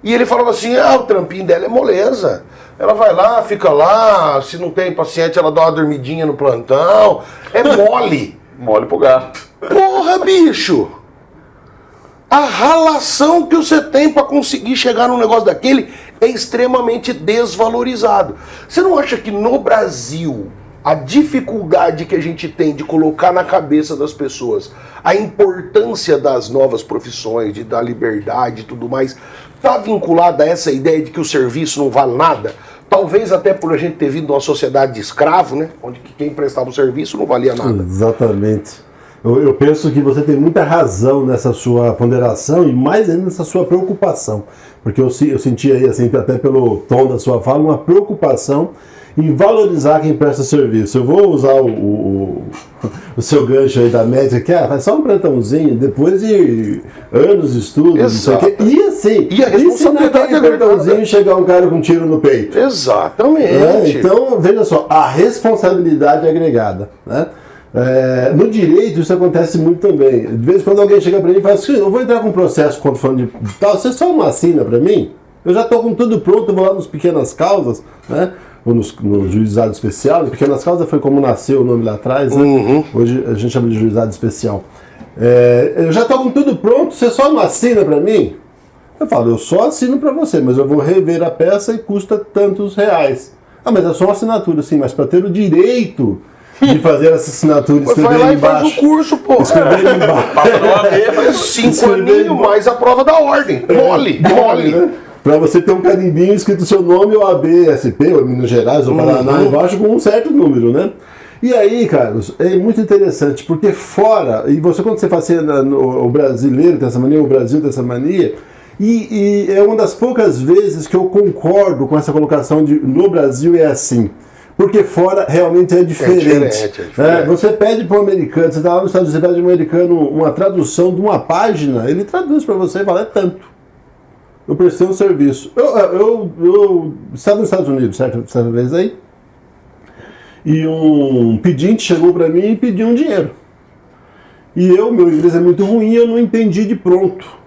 E ele falava assim, o trampinho dela é moleza. Ela vai lá, fica lá, se não tem paciente, ela dá uma dormidinha no plantão. É mole. Mole pro gato. Porra, bicho! A ralação que você tem pra conseguir chegar num negócio daquele é extremamente desvalorizado. Você não acha que no Brasil a dificuldade que a gente tem de colocar na cabeça das pessoas a importância das novas profissões, de dar liberdade e tudo mais, está vinculada a essa ideia de que o serviço não vale nada? Talvez até por a gente ter vindo de uma sociedade de escravo, né? Onde quem prestava o serviço não valia nada. Exatamente. Eu penso que você tem muita razão nessa sua ponderação e mais ainda nessa sua preocupação. Porque eu senti aí, assim, até pelo tom da sua fala, uma preocupação em valorizar quem presta serviço. Eu vou usar o seu gancho aí da médica, que faz só um plantãozinho, depois de anos de estudo, não sei o quê. E assim, e a responsabilidade é plantãozinho chegar um cara com um tiro no peito. Exatamente. Então, veja só, a responsabilidade agregada, né? No direito isso acontece muito também. De vez em quando alguém chega para mim e fala assim, eu vou entrar com um processo contra fulano de tal, você só não assina para mim? Eu já estou com tudo pronto, eu vou lá nos pequenas causas, né? Ou no juizado especial. Pequenas causas foi como nasceu o nome lá atrás, né? Uhum. Hoje a gente chama de juizado especial. Eu já estou com tudo pronto, você só não assina para mim? Eu falo, eu só assino para você, mas eu vou rever a peça e custa tantos reais. Mas é só uma assinatura, sim, mas para ter o direito de fazer essa assinatura e escrever vai lá ali e faz embaixo. o curso, pô. Escrever ali embaixo. Faz 5 aninhos mais a prova da ordem. Mole. Né? Para você ter um carimbinho escrito seu nome, ou ABSP, ou Minas Gerais, ou Paraná, embaixo com um certo número, né? E aí, Carlos, é muito interessante, porque fora, e você quando você faz assim, o brasileiro tem essa mania, o Brasil tem essa mania, e é uma das poucas vezes que eu concordo com essa colocação de no Brasil é assim. Porque fora realmente é diferente. Você pede para um americano, você está lá nos Estados Unidos, você pede para um americano uma tradução de uma página, ele traduz para você e fala, é tanto. Eu prestei um serviço. Eu estava nos Estados Unidos, certa vez aí, e um pedinte chegou para mim e pediu um dinheiro. E meu inglês é muito ruim, eu não entendi de pronto.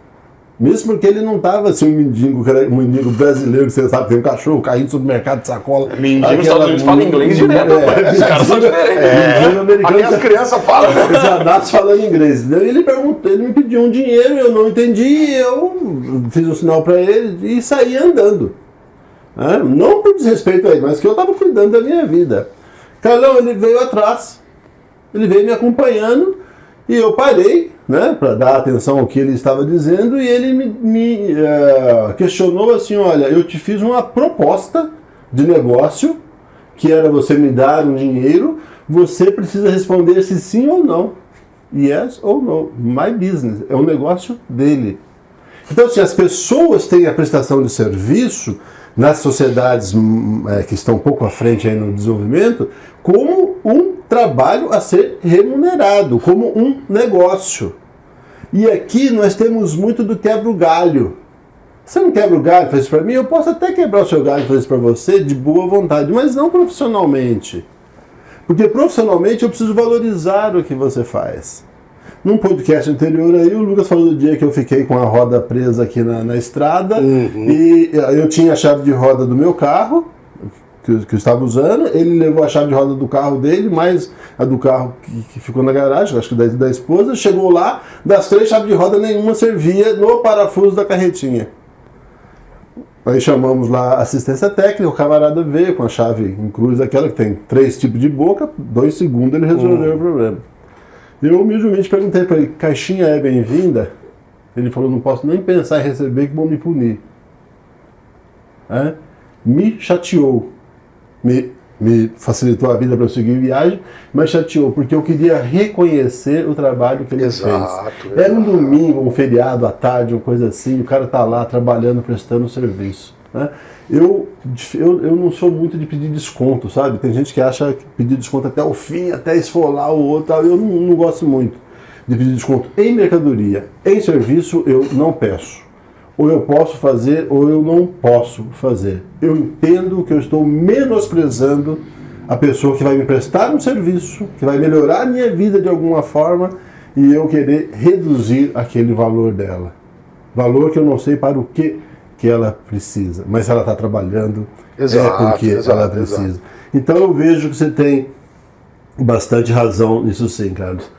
Mesmo porque ele não estava assim, um mendigo brasileiro, que você sabe, tem um cachorro caindo no supermercado de sacola. Mendigo nos Estados Unidos fala inglês direto, os caras são diferentes. Aqui as crianças falam. Os adultos falando inglês. Ele perguntou, ele me pediu um dinheiro, eu não entendi, eu fiz um sinal para ele e saí andando. Não por desrespeito a ele, mas que eu estava cuidando da minha vida. Carlão, ele veio atrás, ele veio me acompanhando e eu parei, né, para dar atenção ao que ele estava dizendo, e ele me questionou assim, olha, eu te fiz uma proposta de negócio, que era você me dar um dinheiro, você precisa responder se sim ou não. Yes ou no. My business. É um negócio dele. Então, assim, as pessoas têm a prestação de serviço nas sociedades que estão um pouco à frente aí no desenvolvimento, como um trabalho a ser remunerado, como um negócio. E aqui nós temos muito do quebra o galho. Você não quebra o galho e faz isso para mim? Eu posso até quebrar o seu galho e fazer isso para você de boa vontade, mas não profissionalmente. Porque profissionalmente eu preciso valorizar o que você faz. Num podcast anterior aí, o Lucas falou do dia que eu fiquei com a roda presa aqui na estrada, e eu tinha a chave de roda do meu carro, que eu estava usando, ele levou a chave de roda do carro dele, mais a do carro que ficou na garagem, acho que da esposa, chegou lá, das 3 chaves de roda, nenhuma servia no parafuso da carretinha. Aí chamamos lá a assistência técnica, o camarada veio com a chave em cruz, aquela que tem 3 tipos de boca, 2 segundos ele resolveu o problema. Eu humildemente perguntei para ele, caixinha é bem-vinda? Ele falou, não posso nem pensar em receber que vão me punir. Me chateou. Me facilitou a vida para eu seguir viagem, mas chateou, porque eu queria reconhecer o trabalho que ele fez. Era um domingo, um feriado à tarde, uma coisa assim, o cara tá lá trabalhando, prestando serviço. Né? Eu não sou muito de pedir desconto, sabe? Tem gente que acha que pedir desconto até o fim, até esfolar o outro, eu não gosto muito de pedir desconto em mercadoria. Em serviço eu não peço. Ou eu posso fazer, ou eu não posso fazer. Eu entendo que eu estou menosprezando a pessoa que vai me prestar um serviço, que vai melhorar a minha vida de alguma forma, e eu querer reduzir aquele valor dela. Valor que eu não sei para o que ela precisa. Mas se ela está trabalhando, é porque ela precisa. Então eu vejo que você tem bastante razão nisso sim, Carlos.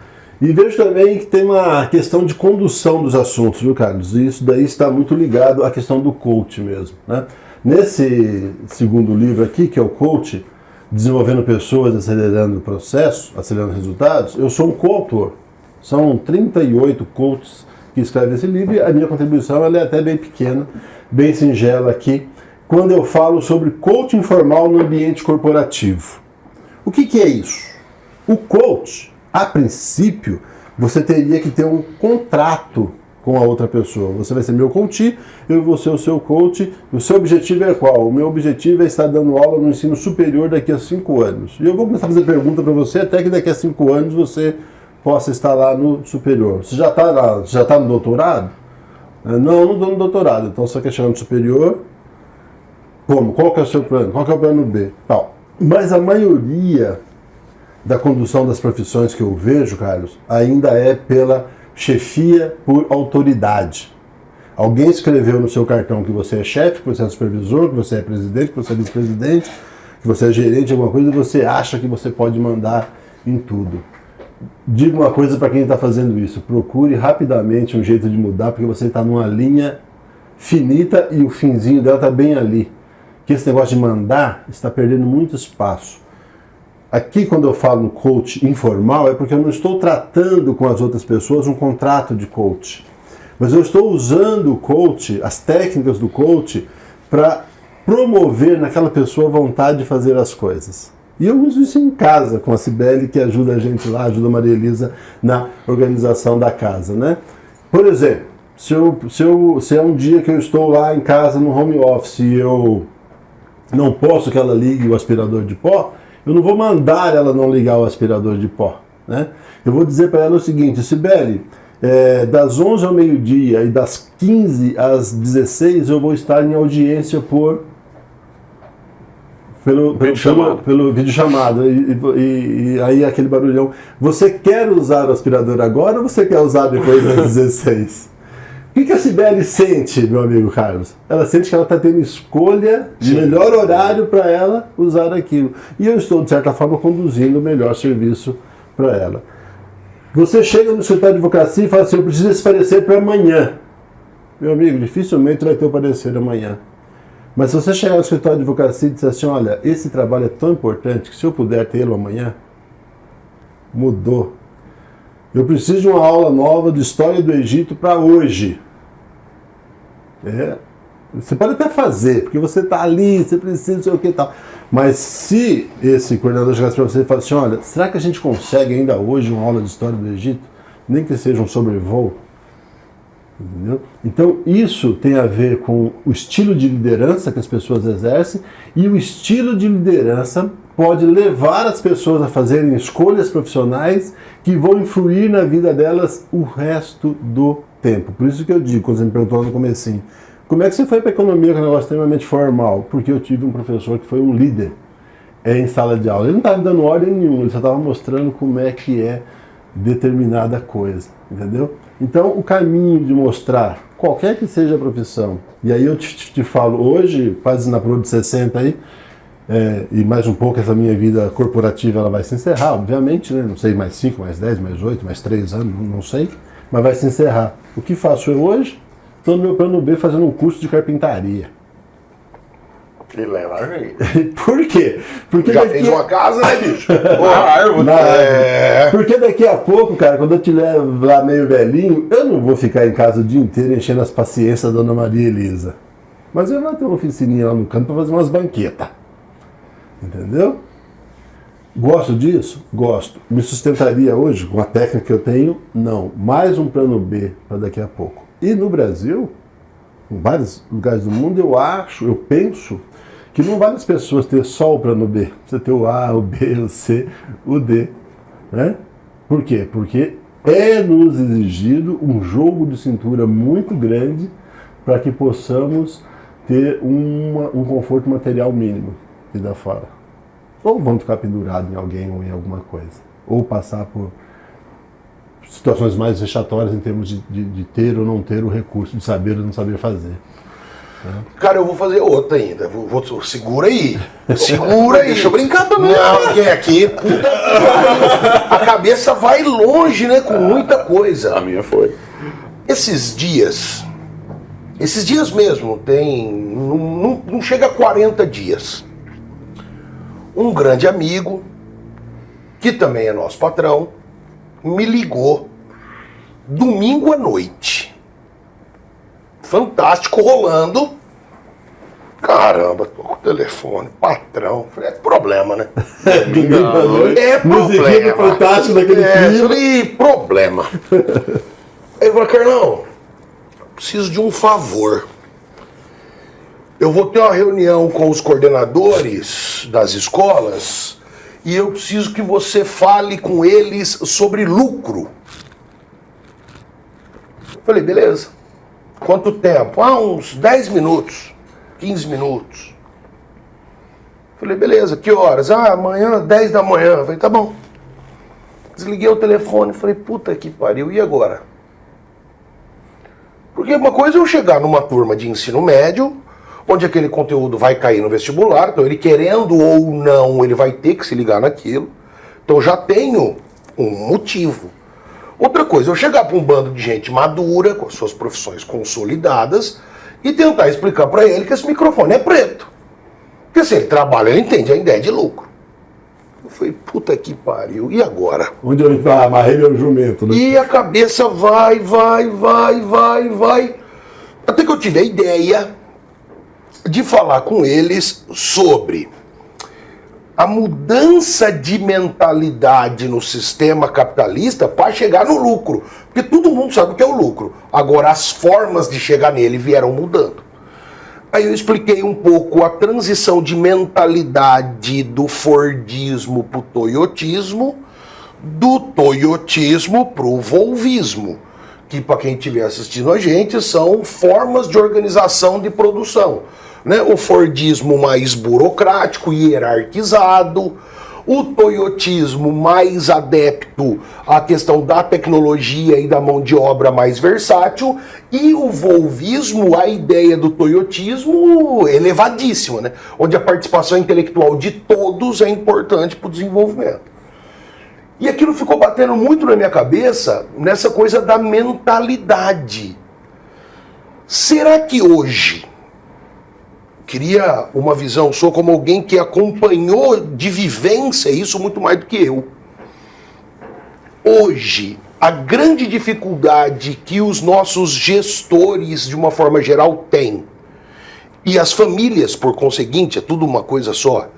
E vejo também que tem uma questão de condução dos assuntos, viu, Carlos? E isso daí está muito ligado à questão do coach mesmo, né? Nesse segundo livro aqui, que é o Coach, Desenvolvendo Pessoas, Acelerando o Processo, Acelerando Resultados, eu sou um coautor. São 38 coaches que escrevem esse livro e a minha contribuição ela é até bem pequena, bem singela aqui, quando eu falo sobre coach informal no ambiente corporativo. O que é isso? O coach, a princípio, você teria que ter um contrato com a outra pessoa. Você vai ser meu coach, eu vou ser o seu coach. O seu objetivo é qual? O meu objetivo é estar dando aula no ensino superior daqui a 5 anos. E eu vou começar a fazer pergunta para você até que daqui a 5 anos você possa estar lá no superior. Você já está no doutorado? Não, não estou no doutorado. Então você quer chegar no superior? Como? Qual que é o seu plano? Qual que é o plano B? Tal. Mas a maioria da condução das profissões que eu vejo, Carlos, ainda é pela chefia por autoridade. Alguém escreveu no seu cartão que você é chefe, que você é supervisor, que você é presidente, que você é vice-presidente, que você é gerente de alguma coisa e você acha que você pode mandar em tudo. Digo uma coisa para quem está fazendo isso, procure rapidamente um jeito de mudar, porque você está numa linha finita e o finzinho dela está bem ali. Que esse negócio de mandar está perdendo muito espaço. Aqui, quando eu falo no coach informal, é porque eu não estou tratando com as outras pessoas um contrato de coach. Mas eu estou usando o coach, as técnicas do coach, para promover naquela pessoa a vontade de fazer as coisas. E eu uso isso em casa, com a Cibele, que ajuda a gente lá, ajuda a Maria Elisa na organização da casa, né? Por exemplo, se é um dia que eu estou lá em casa no home office e eu não posso que ela ligue o aspirador de pó, eu não vou mandar ela não ligar o aspirador de pó, né? Eu vou dizer para ela o seguinte, Cibele, das 11 ao meio-dia e das 15 às 16 eu vou estar em audiência pelo videochamada. E aí aquele barulhão. Você quer usar o aspirador agora ou você quer usar depois das 16? O que a Cibele sente, meu amigo Carlos? Ela sente que ela está tendo escolha de melhor horário para ela usar aquilo. E eu estou, de certa forma, conduzindo o melhor serviço para ela. Você chega no escritório de advocacia e fala assim, eu preciso desse parecer para amanhã. Meu amigo, dificilmente vai ter o parecer amanhã. Mas se você chegar no escritório de advocacia e disser assim, olha, esse trabalho é tão importante que se eu puder tê-lo amanhã, mudou. Eu preciso de uma aula nova de história do Egito para hoje. Você pode até fazer, porque você está ali, você precisa, não sei o que e tal. Mas se esse coordenador chegasse para você e falasse assim, olha, será que a gente consegue ainda hoje uma aula de história do Egito? Nem que seja um sobrevoo. Entendeu? Então isso tem a ver com o estilo de liderança que as pessoas exercem, e o estilo de liderança pode levar as pessoas a fazerem escolhas profissionais que vão influir na vida delas o resto do tempo. Por isso que eu digo, quando você me perguntou no comecinho, como é que você foi para a economia com um negócio extremamente formal? Porque eu tive um professor que foi um líder. é em sala de aula. Ele não estava dando ordem nenhuma, ele só estava mostrando como é que é determinada coisa, entendeu? Então, o caminho de mostrar, qualquer que seja a profissão, e aí eu te falo, hoje, quase na prova de 60 aí, e mais um pouco essa minha vida corporativa ela vai se encerrar, obviamente, né? Não sei, mais 5, mais 10, mais 8, mais 3 anos, não sei, mas vai se encerrar. O que faço eu hoje? Estou no meu plano B fazendo um curso de carpintaria. Ele leva a gente. Por quê? Porque Já fez uma casa, né, bicho? Porque daqui a pouco, cara, quando eu te levo lá meio velhinho, eu não vou ficar em casa o dia inteiro enchendo as paciências da Dona Maria Elisa. Mas eu vou ter uma oficininha lá no canto para fazer umas banquetas. Entendeu? Gosto disso? Gosto. Me sustentaria hoje com a técnica que eu tenho? Não. Mais um plano B para daqui a pouco. E no Brasil, em vários lugares do mundo, eu penso que não vale as pessoas ter só o plano B. Você ter o A, o B, o C, o D. Né? Por quê? Porque é nos exigido um jogo de cintura muito grande para que possamos ter um conforto material mínimo e da fora. Ou vamos ficar pendurados em alguém ou em alguma coisa. Ou passar por situações mais vexatórias em termos de ter ou não ter o recurso, de saber ou não saber fazer. Cara, eu vou fazer outra ainda. Segura aí. Segura aí. Deixa eu brincar também. Não, porque aqui, puta, a cabeça vai longe, né? Com muita coisa. A minha foi. Esses dias mesmo, não chega a 40 dias. Um grande amigo, que também é nosso patrão, me ligou domingo à noite. Fantástico, rolando. Caramba, tô com o telefone, patrão. Falei, é problema, né? É Musiquinha problema. Fantástico daquele clima. Falei, problema. Aí ele falou, Carlão, preciso de um favor. Eu vou ter uma reunião com os coordenadores das escolas e eu preciso que você fale com eles sobre lucro. Falei, beleza. Quanto tempo? Uns 10 minutos, 15 minutos. Falei, beleza, que horas? Amanhã, 10 da manhã. Falei, tá bom. Desliguei o telefone e falei, puta que pariu, e agora? Porque uma coisa é eu chegar numa turma de ensino médio, onde aquele conteúdo vai cair no vestibular, então ele querendo ou não, ele vai ter que se ligar naquilo. Então já tenho um motivo. Outra coisa, eu chegar para um bando de gente madura, com as suas profissões consolidadas, e tentar explicar para ele que esse microfone é preto. Porque se ele trabalha, ele entende a ideia de lucro. Eu falei, puta que pariu, e agora? Onde eu amarrei meu jumento, né? E a cabeça vai. Até que eu tive a ideia de falar com eles sobre a mudança de mentalidade no sistema capitalista para chegar no lucro. Porque todo mundo sabe o que é o lucro. Agora, as formas de chegar nele vieram mudando. Aí eu expliquei um pouco a transição de mentalidade do Fordismo para o Toyotismo, do Toyotismo para o Volvismo, que para quem estiver assistindo a gente são formas de organização de produção. Né? O Fordismo mais burocrático e hierarquizado, o Toyotismo mais adepto à questão da tecnologia e da mão de obra mais versátil, e o Volvismo, a ideia do Toyotismo elevadíssima, né? Onde a participação intelectual de todos é importante para o desenvolvimento. E aquilo ficou batendo muito na minha cabeça, nessa coisa da mentalidade. Será que hoje, queria uma visão sua como alguém que acompanhou de vivência isso muito mais do que eu. Hoje, a grande dificuldade que os nossos gestores, de uma forma geral, têm, e as famílias, por conseguinte, é tudo uma coisa só,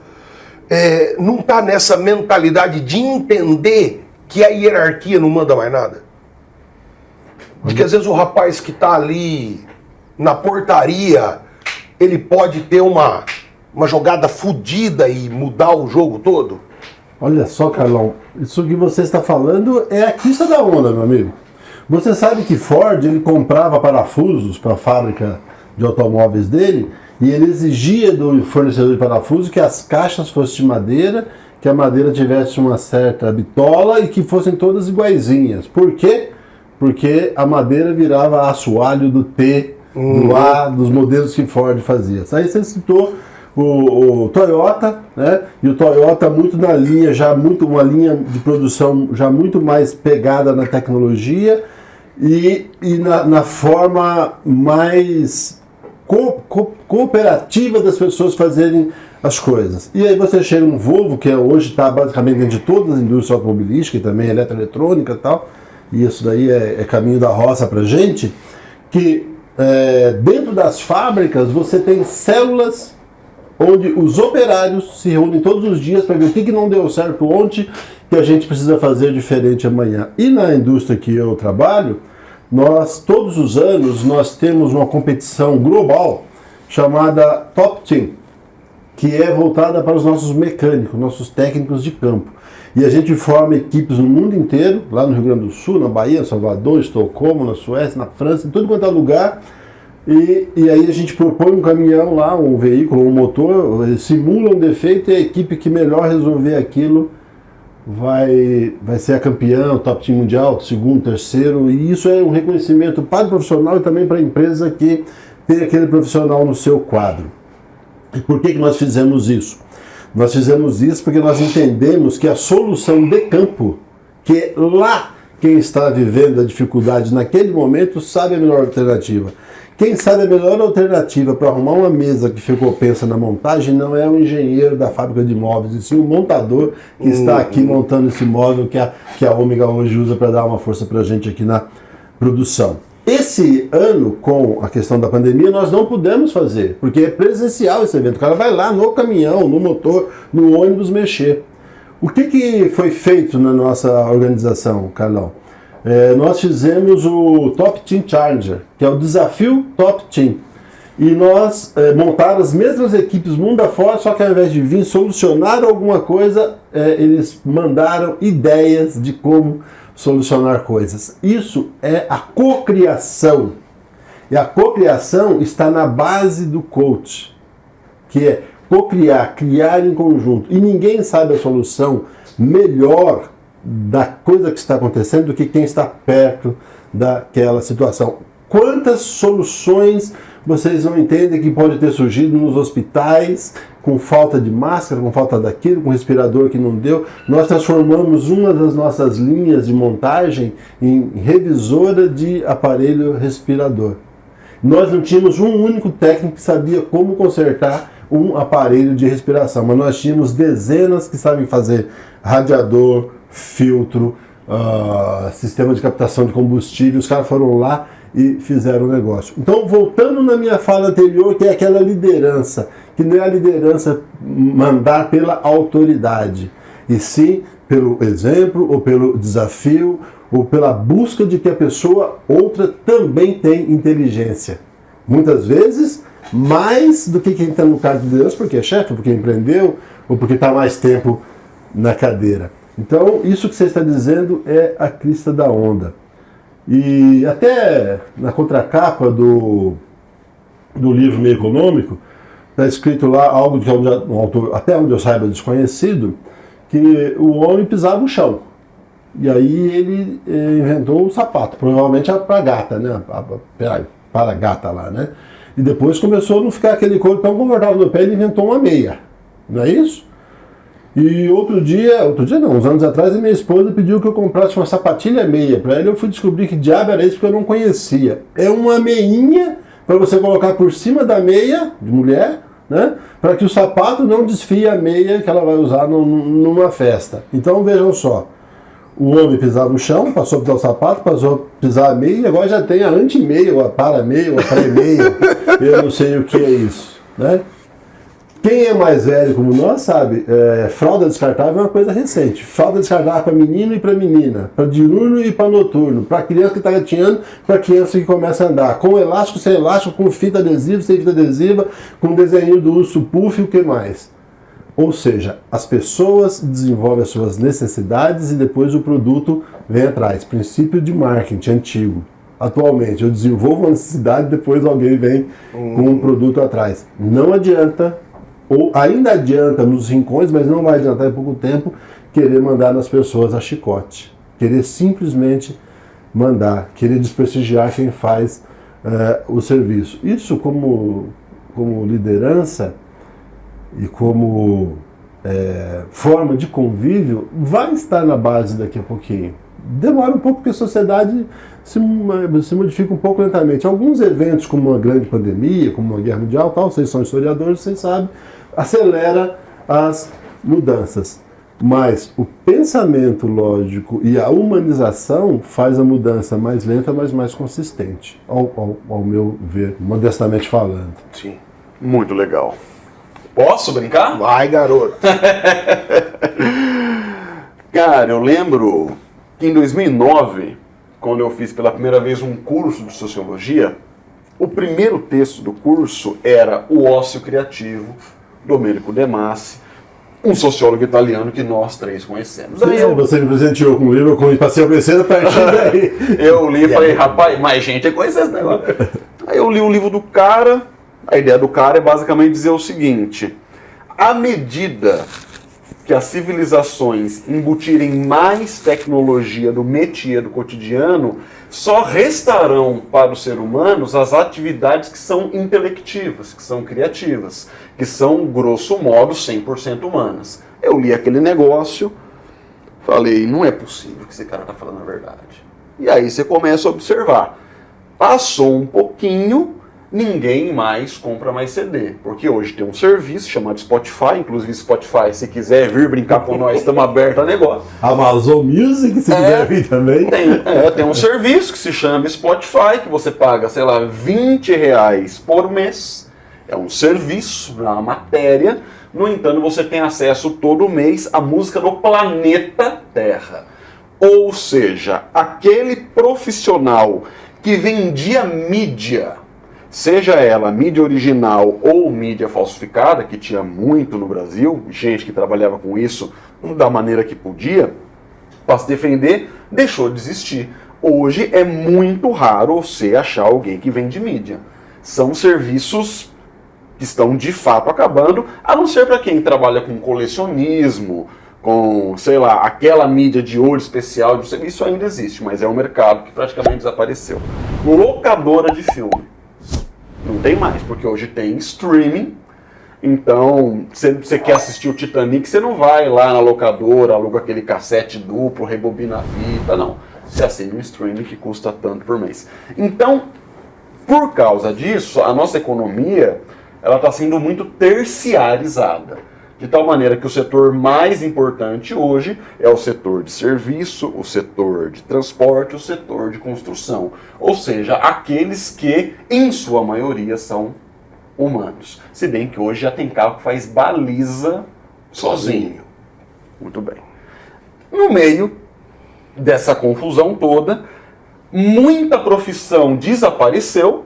não está nessa mentalidade de entender que a hierarquia não manda mais nada. De que às vezes o rapaz que está ali na portaria, ele pode ter uma jogada fodida e mudar o jogo todo? Olha só, Carlão, isso que você está falando é a crista da onda, meu amigo. Você sabe que Ford, ele comprava parafusos para a fábrica de automóveis dele e ele exigia do fornecedor de parafuso que as caixas fossem de madeira, que a madeira tivesse uma certa bitola e que fossem todas iguaizinhas. Por quê? Porque a madeira virava assoalho do T, do A, dos modelos que Ford fazia. Aí você citou o Toyota, né? E o Toyota muito na linha, uma linha de produção já muito mais pegada na tecnologia e na forma mais cooperativa das pessoas fazerem as coisas. E aí você chega no Volvo, que hoje está basicamente dentro de todas as indústrias automobilísticas, e também eletroeletrônica e tal, e isso daí é caminho da roça pra gente, que dentro das fábricas você tem células onde os operários se reúnem todos os dias para ver o que não deu certo ontem, que a gente precisa fazer diferente amanhã. E na indústria que eu trabalho, todos os anos, nós temos uma competição global chamada Top Team, que é voltada para os nossos mecânicos, nossos técnicos de campo. E a gente forma equipes no mundo inteiro, lá no Rio Grande do Sul, na Bahia, Salvador, Estocolmo, na Suécia, na França, em tudo quanto é lugar. E aí a gente propõe um caminhão lá, um veículo, um motor, simula um defeito e a equipe que melhor resolver aquilo vai ser a campeã, o top team mundial, segundo, terceiro, e isso é um reconhecimento para o profissional e também para a empresa que tem aquele profissional no seu quadro. E por que nós fizemos isso? Nós fizemos isso porque nós entendemos que a solução de campo, que é lá quem está vivendo a dificuldade naquele momento, sabe a melhor alternativa. Quem sabe a melhor alternativa para arrumar uma mesa que ficou pensa na montagem não é o engenheiro da fábrica de móveis, e sim o montador que está aqui montando esse móvel que a Ômega hoje usa para dar uma força para a gente aqui na produção. Esse ano, com a questão da pandemia, nós não pudemos fazer, porque é presencial esse evento. O cara vai lá no caminhão, no motor, no ônibus mexer. O que foi feito na nossa organização, Carlão? Nós fizemos o Top Team Challenger, que é o desafio Top Team. E nós montaram as mesmas equipes mundo afora, só que ao invés de vir solucionar alguma coisa, eles mandaram ideias de como solucionar coisas. Isso é a cocriação. E a cocriação está na base do coach, que é cocriar, criar em conjunto. E ninguém sabe a solução melhor da coisa que está acontecendo do que quem está perto daquela situação. Quantas soluções vocês não entendem que pode ter surgido nos hospitais, com falta de máscara, com falta daquilo, com respirador que não deu. Nós transformamos uma das nossas linhas de montagem em revisora de aparelho respirador. Nós não tínhamos um único técnico que sabia como consertar um aparelho de respiração, mas nós tínhamos dezenas que sabem fazer radiador, filtro, sistema de captação de combustível. Os caras foram lá e fizeram o negócio. Então, voltando na minha fala anterior, que é aquela liderança, que não é a liderança mandar pela autoridade, e sim pelo exemplo, ou pelo desafio, ou pela busca de que a pessoa outra também tem inteligência. Muitas vezes, mais do que quem está no cargo de liderança, porque é chefe, porque empreendeu, ou porque está mais tempo na cadeira. Então, isso que você está dizendo é a crista da onda. E até na contracapa do livro Meio Econômico, está escrito lá algo que um autor, até onde eu saiba, desconhecido, que o homem pisava o chão. E aí ele inventou o sapato, provavelmente para a gata, né? Para a gata lá, né? E depois começou a não ficar aquele couro tão confortável no pé, ele inventou uma meia. Não é isso? E outro dia não, uns anos atrás, a minha esposa pediu que eu comprasse uma sapatilha meia para ela. Eu fui descobrir que diabo era isso, porque eu não conhecia. É uma meinha para você colocar por cima da meia de mulher, né? Para que o sapato não desfie a meia que ela vai usar numa festa. Então vejam só, o homem pisava no chão, passou a pisar o sapato, passou a pisar a meia, e agora já tem a anti-meia, ou a para-meia, ou a pré-meia. Eu não sei o que é isso, né? Quem é mais velho como nós sabe, fralda descartável é uma coisa recente. Fralda descartável para menino e para menina, para diurno e para noturno, para criança que está gatinhando, para criança que começa a andar, com elástico, sem elástico, com fita adesiva, sem fita adesiva, com desenho do urso puff e o que mais. Ou seja, as pessoas desenvolvem as suas necessidades e depois o produto vem atrás. Princípio de marketing antigo. atualmente. Eu desenvolvo uma necessidade, depois alguém vem com um produto atrás. Não adianta, ou ainda adianta nos rincões, mas não vai adiantar em pouco tempo, querer mandar nas pessoas a chicote. Querer simplesmente mandar, querer desprestigiar quem faz o serviço. Isso como liderança e como forma de convívio vai estar na base daqui a pouquinho. Demora um pouco porque a sociedade se modifica um pouco lentamente. Alguns eventos, como uma grande pandemia, como uma guerra mundial, tal, vocês são historiadores, vocês sabem, acelera as mudanças. Mas o pensamento lógico e a humanização faz a mudança mais lenta, mas mais consistente, ao meu ver, modestamente falando. Sim. Muito legal. Posso brincar? Vai, garoto. Cara, eu lembro que em 2009, quando eu fiz pela primeira vez um curso de sociologia, o primeiro texto do curso era O Ócio Criativo, Domenico De Masi, um sociólogo italiano que nós três conhecemos. Aí Você me presenteou com um livro, eu passei a conhecer a partir daí. Eu li e falei, rapaz, mais gente conhece esse negócio. Aí eu li o livro do cara, a ideia do cara é basicamente dizer o seguinte: à medida que as civilizações embutirem mais tecnologia do métier do cotidiano, só restarão para os seres humanos as atividades que são intelectivas, que são criativas, que são, grosso modo, 100% humanas. Eu li aquele negócio, falei, não é possível que esse cara está falando a verdade. E aí você começa a observar. Passou um pouquinho, ninguém mais compra mais CD, porque hoje tem um serviço chamado Spotify, inclusive Spotify, se quiser vir brincar com nós, estamos abertos a negócio. Amazon Music, se quiser vir também. Tem um serviço que se chama Spotify, que você paga, sei lá, R$20 por mês. É um serviço, é uma matéria. No entanto, você tem acesso todo mês à música do planeta Terra. Ou seja, aquele profissional que vendia mídia, seja ela mídia original ou mídia falsificada, que tinha muito no Brasil, gente que trabalhava com isso da maneira que podia, para se defender, deixou de existir. Hoje é muito raro você achar alguém que vende mídia. São serviços que estão de fato acabando, a não ser para quem trabalha com colecionismo, com, sei lá, aquela mídia de olho especial, isso ainda existe, mas é um mercado que praticamente desapareceu. Locadora de filme. Não tem mais, porque hoje tem streaming. Então, se você quer assistir o Titanic, você não vai lá na locadora, aluga aquele cassete duplo, rebobina a fita, não. Você assina um streaming que custa tanto por mês. Então, por causa disso, a nossa economia ela está sendo muito terciarizada. De tal maneira que o setor mais importante hoje é o setor de serviço, o setor de transporte, o setor de construção. Ou seja, aqueles que, em sua maioria, são humanos. Se bem que hoje já tem carro que faz baliza sozinho. Muito bem. No meio dessa confusão toda, muita profissão desapareceu,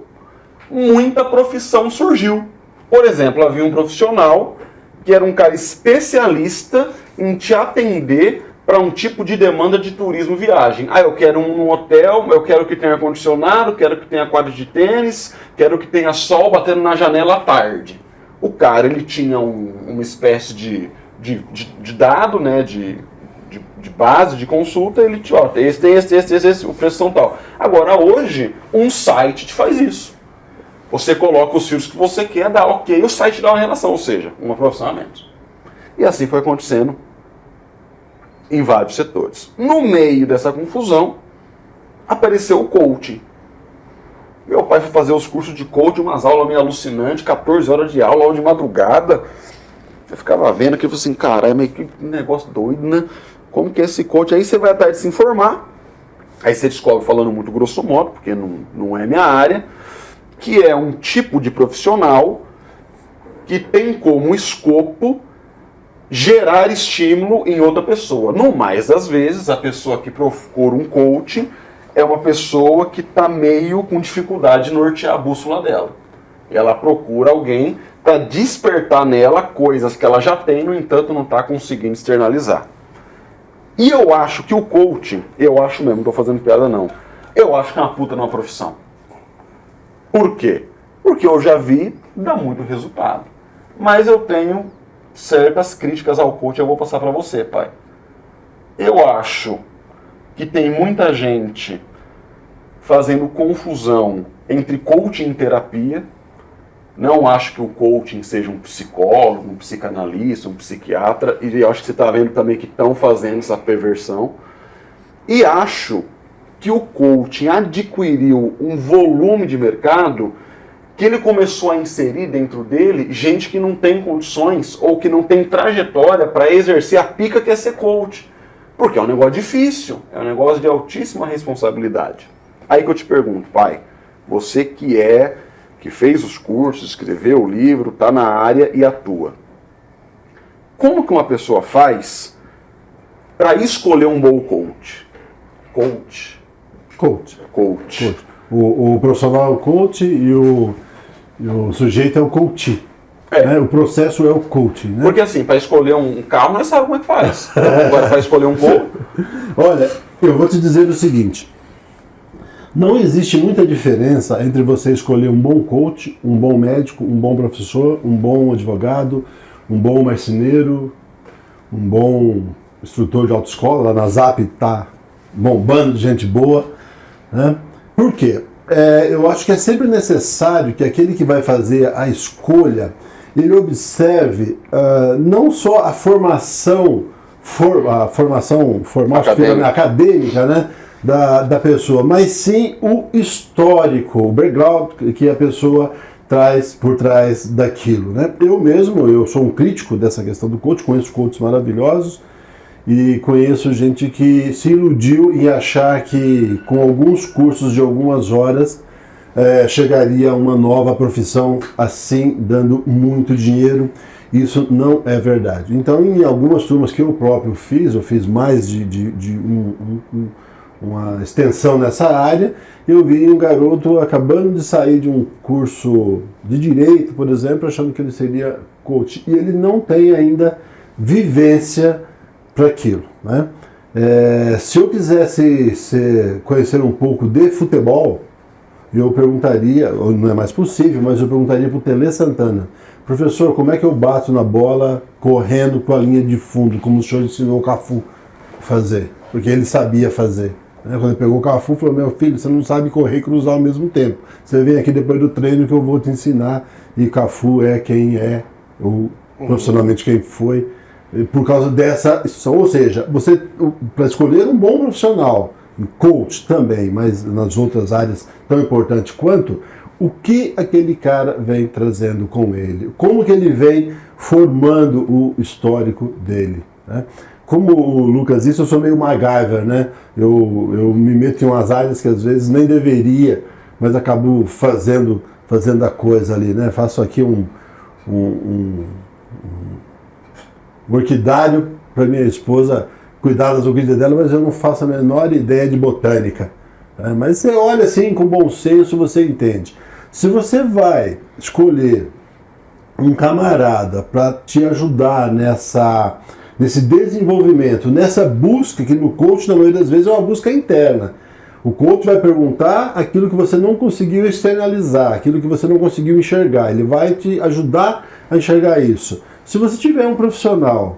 muita profissão surgiu. Por exemplo, havia um profissional que era um cara especialista em te atender para um tipo de demanda de turismo viagem. Ah, eu quero um hotel, eu quero que tenha ar-condicionado, quero que tenha quadra de tênis, quero que tenha sol batendo na janela à tarde. O cara, ele tinha uma espécie de dado, né, de base, de consulta, ele te, ó, esse, o preço são tal. Agora, hoje, um site te faz isso. Você coloca os filtros que você quer, dá ok, o site dá uma relação, ou seja, uma profissão a menos. E assim foi acontecendo em vários setores. No meio dessa confusão, apareceu o coaching. Meu pai foi fazer os cursos de coaching, umas aulas meio alucinantes, 14 horas de aula de madrugada. Eu ficava vendo aquilo e falei assim, caralho, mas que negócio doido, né? Como que é esse coaching? Aí você vai atrás de se informar, aí você descobre, falando muito grosso modo, porque não é minha área, que é um tipo de profissional que tem como escopo gerar estímulo em outra pessoa. No mais das vezes, a pessoa que procura um coaching é uma pessoa que está meio com dificuldade de nortear a bússola dela. Ela procura alguém para despertar nela coisas que ela já tem, no entanto não está conseguindo externalizar. E eu acho que o coaching, eu acho mesmo, não estou fazendo piada não, Eu acho que é uma puta numa profissão. Por quê? Porque eu já vi, dá muito resultado. Mas eu tenho certas críticas ao coach, eu vou passar para você, pai. Eu acho que tem muita gente fazendo confusão entre coaching e terapia. Não acho que o coaching seja um psicólogo, um psicanalista, um psiquiatra, e eu acho que você está vendo também que estão fazendo essa perversão. E acho que o coaching adquiriu um volume de mercado que ele começou a inserir dentro dele gente que não tem condições ou que não tem trajetória para exercer a pica que é ser coach. Porque é um negócio difícil, é um negócio de altíssima responsabilidade. Aí que eu te pergunto, pai, você que fez os cursos, escreveu o livro, está na área e atua. Como que uma pessoa faz para escolher um bom coach? Coach. O profissional é o coach e o sujeito é o coach. Né? O processo é o coach. Né? Porque assim, para escolher um carro, nós sabemos como é que faz. Agora, para escolher um coach... Olha, eu vou te dizer o seguinte. Não existe muita diferença entre você escolher um bom coach, um bom médico, um bom professor, um bom advogado, um bom marceneiro, um bom instrutor de autoescola. Lá na Zap está bombando de gente boa. Né? Por quê? Eu acho que é sempre necessário que aquele que vai fazer a escolha, ele observe não só a formação acadêmica, né, da pessoa, mas sim o histórico, o background que a pessoa traz por trás daquilo. Né? Eu sou um crítico dessa questão do coach, conheço coaches maravilhosos, e conheço gente que se iludiu em achar que com alguns cursos de algumas horas chegaria a uma nova profissão assim, dando muito dinheiro. Isso não é verdade. Então, em algumas turmas que eu próprio fiz, eu fiz mais de uma extensão nessa área, eu vi um garoto acabando de sair de um curso de direito, por exemplo, achando que ele seria coach. E ele não tem ainda vivência para aquilo, né? Se eu quisesse conhecer um pouco de futebol, eu perguntaria, não é mais possível, mas eu perguntaria para o Tele Santana: professor, como é que eu bato na bola correndo com a linha de fundo, como o senhor ensinou o Cafu a fazer? Porque ele sabia fazer. Quando ele pegou o Cafu, falou: meu filho, você não sabe correr e cruzar ao mesmo tempo. Você vem aqui depois do treino que eu vou te ensinar. E Cafu é quem é, ou profissionalmente quem foi, por causa dessa instrução. Ou seja, você, para escolher um bom profissional, coach também, mas nas outras áreas tão importante quanto, o que aquele cara vem trazendo com ele, como que ele vem formando o histórico dele, né? Como o Lucas disse, eu sou meio MacGyver, né? Eu me meto em umas áreas que às vezes nem deveria, mas acabo fazendo a coisa ali, né? Faço aqui um orquidário para minha esposa cuidar das orquídeas dela, mas eu não faço a menor ideia de botânica. Né? Mas você olha assim, com bom senso, você entende. Se você vai escolher um camarada para te ajudar nesse desenvolvimento, nessa busca, que no coach, na maioria das vezes, é uma busca interna. O coach vai perguntar aquilo que você não conseguiu externalizar, aquilo que você não conseguiu enxergar. Ele vai te ajudar a enxergar isso. Se você tiver um profissional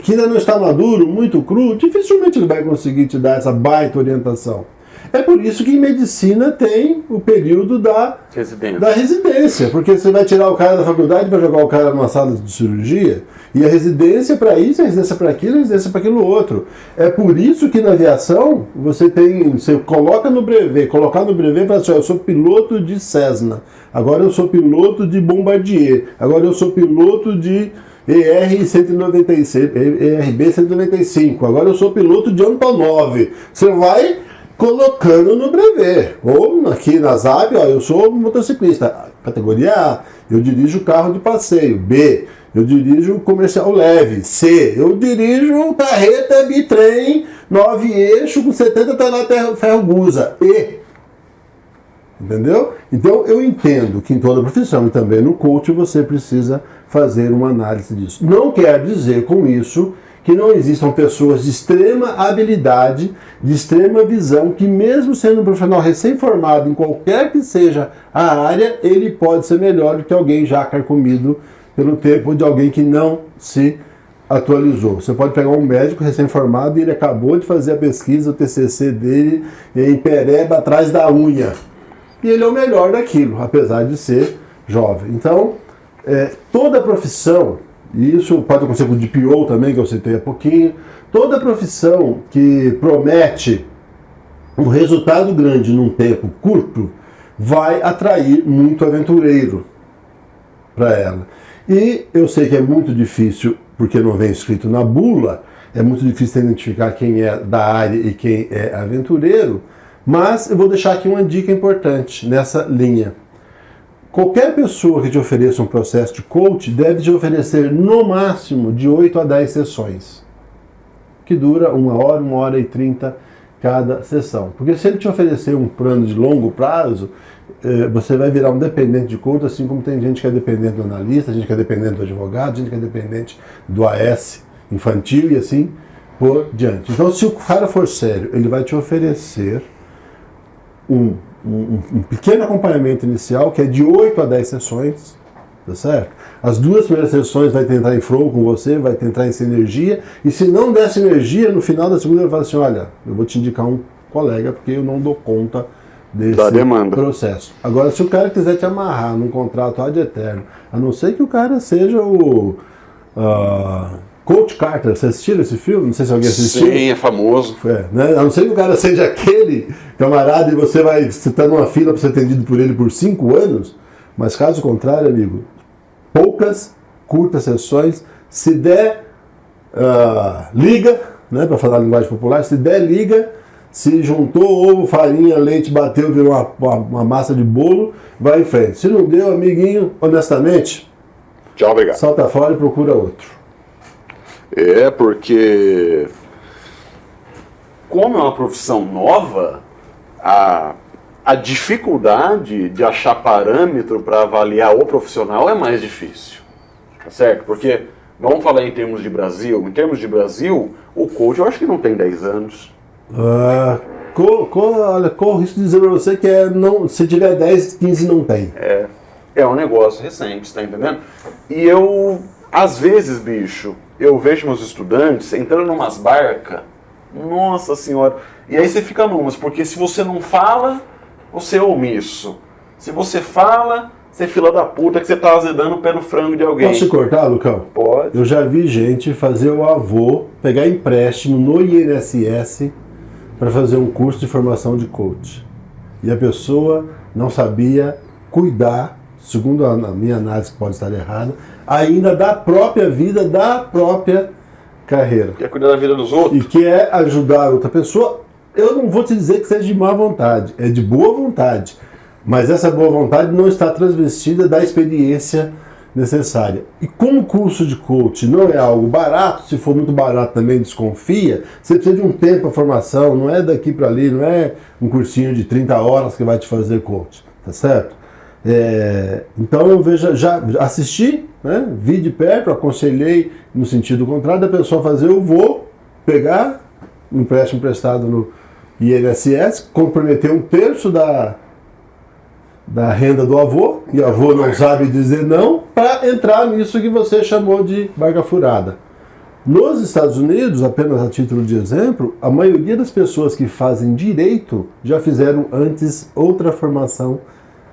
que ainda não está maduro, muito cru, dificilmente ele vai conseguir te dar essa baita orientação. É por isso que em medicina tem o período da residência, porque você vai tirar o cara da faculdade para jogar o cara numa sala de cirurgia, e a residência para isso, a residência para aquilo, a residência para aquilo outro. É por isso que na aviação você colocar no brevet e fala assim: eu sou piloto de Cessna, agora eu sou piloto de Bombardier, agora eu sou piloto de ERB-195, agora eu sou piloto de Antonov. Você vai colocando no brevet. Ou aqui na Zap, eu sou motociclista. Categoria A, eu dirijo carro de passeio. B, eu dirijo comercial leve. C, eu dirijo carreta bitrem 9 eixos com 70 toneladas ferro gusa. E, entendeu? Então eu entendo que em toda profissão e também no coach você precisa fazer uma análise disso. Não quer dizer com isso que não existam pessoas de extrema habilidade, de extrema visão, que mesmo sendo um profissional recém-formado em qualquer que seja a área, ele pode ser melhor do que alguém já carcomido pelo tempo, de alguém que não se atualizou. Você pode pegar um médico recém-formado e ele acabou de fazer a pesquisa, o TCC dele em pereba atrás da unha. E ele é o melhor daquilo, apesar de ser jovem. Então, toda profissão, e isso pode acontecer com o DPO também, que eu citei há pouquinho, toda profissão que promete um resultado grande num tempo curto, vai atrair muito aventureiro para ela. E eu sei que é muito difícil, porque não vem escrito na bula, é muito difícil identificar quem é da área e quem é aventureiro, mas eu vou deixar aqui uma dica importante nessa linha. Qualquer pessoa que te ofereça um processo de coach deve te oferecer no máximo de 8 a 10 sessões, que dura 1 hora e 30 cada sessão. Porque se ele te oferecer um plano de longo prazo, você vai virar um dependente de coach, assim como tem gente que é dependente do analista, gente que é dependente do advogado, gente que é dependente do AS infantil e assim por diante. Então, se o cara for sério, ele vai te oferecer um pequeno acompanhamento inicial, que é de 8 a 10 sessões, tá certo? As 2 primeiras sessões vai tentar em flow com você, vai tentar em sinergia, e se não der sinergia, no final da segunda ele fala assim, olha, eu vou te indicar um colega, porque eu não dou conta desse processo. Agora, se o cara quiser te amarrar num contrato ad eterno, a não ser que o cara seja o Coach Carter, você assistiu esse filme? Não sei se alguém assistiu. Sim, é famoso. Né? A não ser que o cara seja aquele camarada e você está numa fila para ser atendido por ele por 5 anos, mas caso contrário, amigo, poucas, curtas sessões, se der, liga, né, para falar a linguagem popular, se der, liga, se juntou ovo, farinha, leite, bateu, virou uma massa de bolo, vai em frente. Se não deu, amiguinho, honestamente, tchau, obrigado. Salta fora e procura outro. Porque como é uma profissão nova, a dificuldade de achar parâmetro para avaliar o profissional é mais difícil, tá certo? Porque, vamos falar em termos de Brasil, o coach eu acho que não tem 10 anos. Olha, corro o risco de dizer para você que se tiver 10, 15 não tem. É um negócio recente, tá entendendo? E eu, às vezes, bicho, eu vejo meus estudantes entrando numas barcas, nossa senhora, e aí você fica numas, porque se você não fala, você é omisso. Se você fala, você é fila da puta que você tá azedando o pé no frango de alguém. Posso te cortar, Lucão? Pode. Eu já vi gente fazer o avô, pegar empréstimo no INSS para fazer um curso de formação de coach. E a pessoa não sabia cuidar, segundo a minha análise, que pode estar errada, ainda da própria vida, da própria carreira. Quer cuidar da vida dos outros? E quer ajudar outra pessoa. Eu não vou te dizer que seja de má vontade, é de boa vontade. Mas essa boa vontade não está transvestida da experiência necessária. E como o curso de coach não é algo barato, se for muito barato também desconfia, você precisa de um tempo para formação, não é daqui para ali, não é um cursinho de 30 horas que vai te fazer coach, tá certo? Então eu já assisti, né, vi de perto, aconselhei no sentido contrário da pessoa fazer, eu vou pegar um empréstimo emprestado no INSS, comprometer 1/3 da renda do avô, e o avô não sabe dizer não, para entrar nisso que você chamou de barca furada. Nos Estados Unidos, apenas a título de exemplo, a maioria das pessoas que fazem direito já fizeram antes outra formação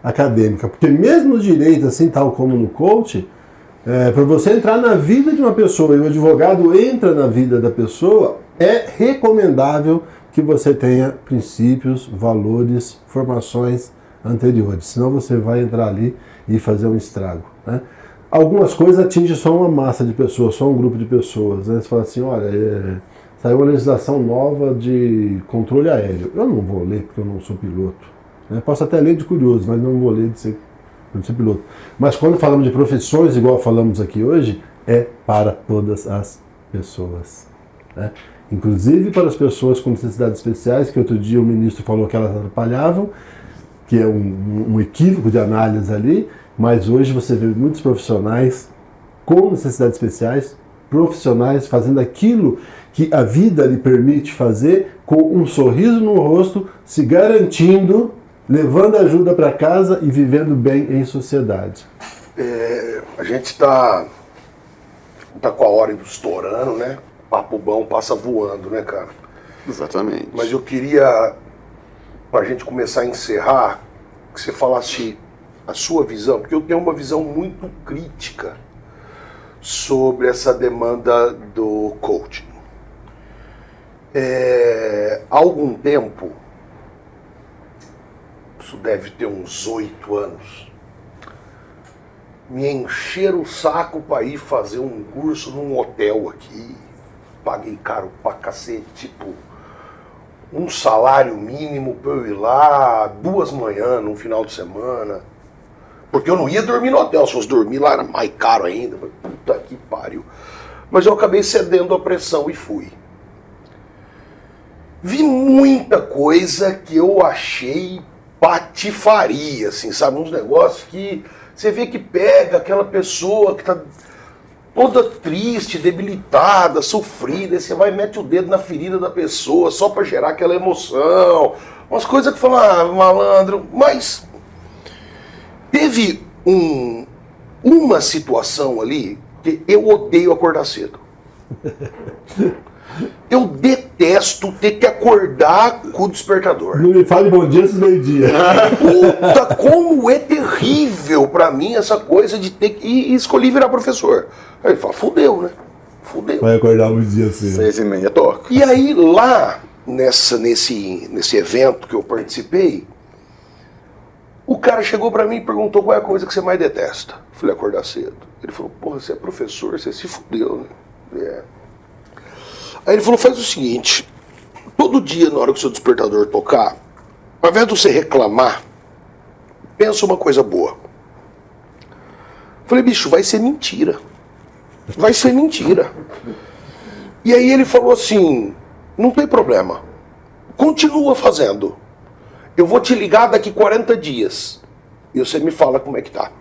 acadêmica, porque mesmo no direito, assim tal como no coach, para você entrar na vida de uma pessoa e o advogado entra na vida da pessoa, é recomendável que você tenha princípios, valores, formações anteriores, senão você vai entrar ali e fazer um estrago, né? Algumas coisas atingem só uma massa de pessoas, só um grupo de pessoas, né? Você fala assim, olha, saiu uma legislação nova de controle aéreo. Eu não vou ler porque eu não sou piloto, né? Posso até ler de curioso, mas não vou ler de ser piloto. Mas quando falamos de profissões, igual falamos aqui hoje, é para todas as pessoas, né? Inclusive para as pessoas com necessidades especiais, que outro dia o ministro falou que elas atrapalhavam, que é um equívoco de análise ali, mas hoje você vê muitos profissionais com necessidades especiais profissionais fazendo aquilo que a vida lhe permite fazer, com um sorriso no rosto, se garantindo, levando ajuda para casa e vivendo bem em sociedade. A gente tá com a hora estourando, né? Papo bom passa voando, né, cara? Exatamente. Mas eu queria, pra gente começar a encerrar, que você falasse a sua visão, porque eu tenho uma visão muito crítica sobre essa demanda do coaching. Há algum tempo, isso deve ter uns 8 anos, me encheram o saco para ir fazer um curso num hotel aqui. Paguei caro pra cacete, tipo, um salário mínimo pra eu ir lá 2 manhãs num final de semana. Porque eu não ia dormir no hotel, se fosse dormir lá era mais caro ainda. Puta que pariu. Mas eu acabei cedendo à pressão e fui. Vi muita coisa que eu achei patifaria, assim, sabe? Uns negócios que você vê que pega aquela pessoa que tá toda triste, debilitada, sofrida, e você vai e mete o dedo na ferida da pessoa só pra gerar aquela emoção. Umas coisas que falam, malandro, mas teve uma situação ali que eu odeio acordar cedo. Eu detesto ter que acordar com o despertador. Não me fale bom dia antes do meio-dia. Puta, como é terrível pra mim essa coisa de ter que... E escolhi virar professor. Aí ele fala, fudeu, né? Fudeu. Vai acordar um dia assim. 6h30 toca. E aí lá, nesse evento que eu participei, o cara chegou pra mim e perguntou qual é a coisa que você mais detesta. Eu falei, acordar cedo. Ele falou, porra, você é professor, você se fudeu, né? Aí ele falou, faz o seguinte, todo dia na hora que o seu despertador tocar, ao invés de você reclamar, pensa uma coisa boa. Eu falei, bicho, vai ser mentira. Vai ser mentira. E aí ele falou assim, não tem problema, continua fazendo. Eu vou te ligar daqui 40 dias e você me fala como é que tá.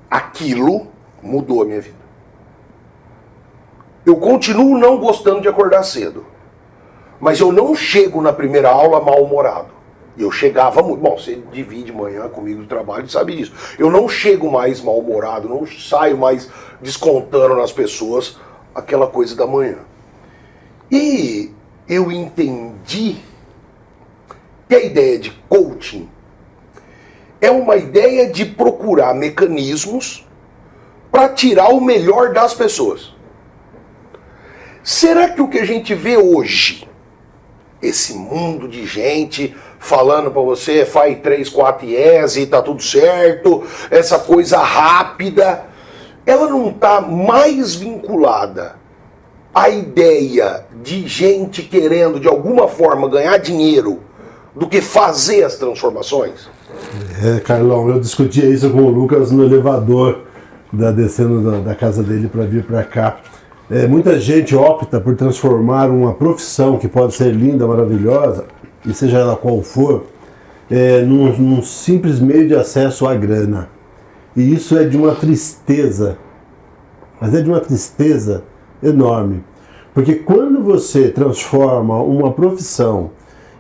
Aquilo mudou a minha vida. Eu continuo não gostando de acordar cedo, mas eu não chego na primeira aula mal-humorado. Eu chegava muito... Bom, você divide manhã comigo do trabalho e sabe disso. Eu não chego mais mal-humorado, não saio mais descontando nas pessoas aquela coisa da manhã. E eu entendi que a ideia de coaching é uma ideia de procurar mecanismos para tirar o melhor das pessoas. Será que o que a gente vê hoje, esse mundo de gente falando pra você, faz 3, 4 IES e tá tudo certo, essa coisa rápida, ela não tá mais vinculada à ideia de gente querendo de alguma forma ganhar dinheiro do que fazer as transformações? Carlão, eu discutia isso com o Lucas no elevador, descendo da casa dele para vir para cá. Muita gente opta por transformar uma profissão que pode ser linda, maravilhosa, e seja ela qual for, num simples meio de acesso à grana. E isso é de uma tristeza, mas é de uma tristeza enorme. Porque quando você transforma uma profissão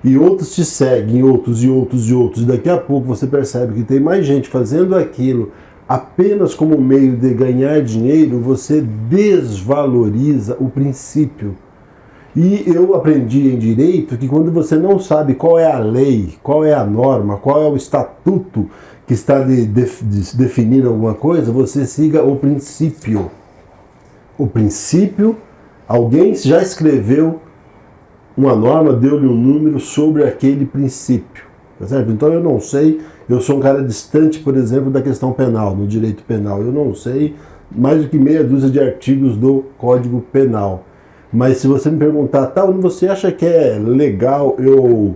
e outros te seguem, outros e outros e outros, e daqui a pouco você percebe que tem mais gente fazendo aquilo apenas como meio de ganhar dinheiro, você desvaloriza o princípio. E eu aprendi em direito que quando você não sabe qual é a lei, qual é a norma, qual é o estatuto que está definindo alguma coisa, você siga o princípio. O princípio, alguém já escreveu uma norma, deu-lhe um número sobre aquele princípio. Tá certo? Então eu não sei, eu sou um cara distante, por exemplo, da questão penal, no direito penal. Eu não sei mais do que meia dúzia de artigos do Código Penal. Mas se você me perguntar, você acha que é legal eu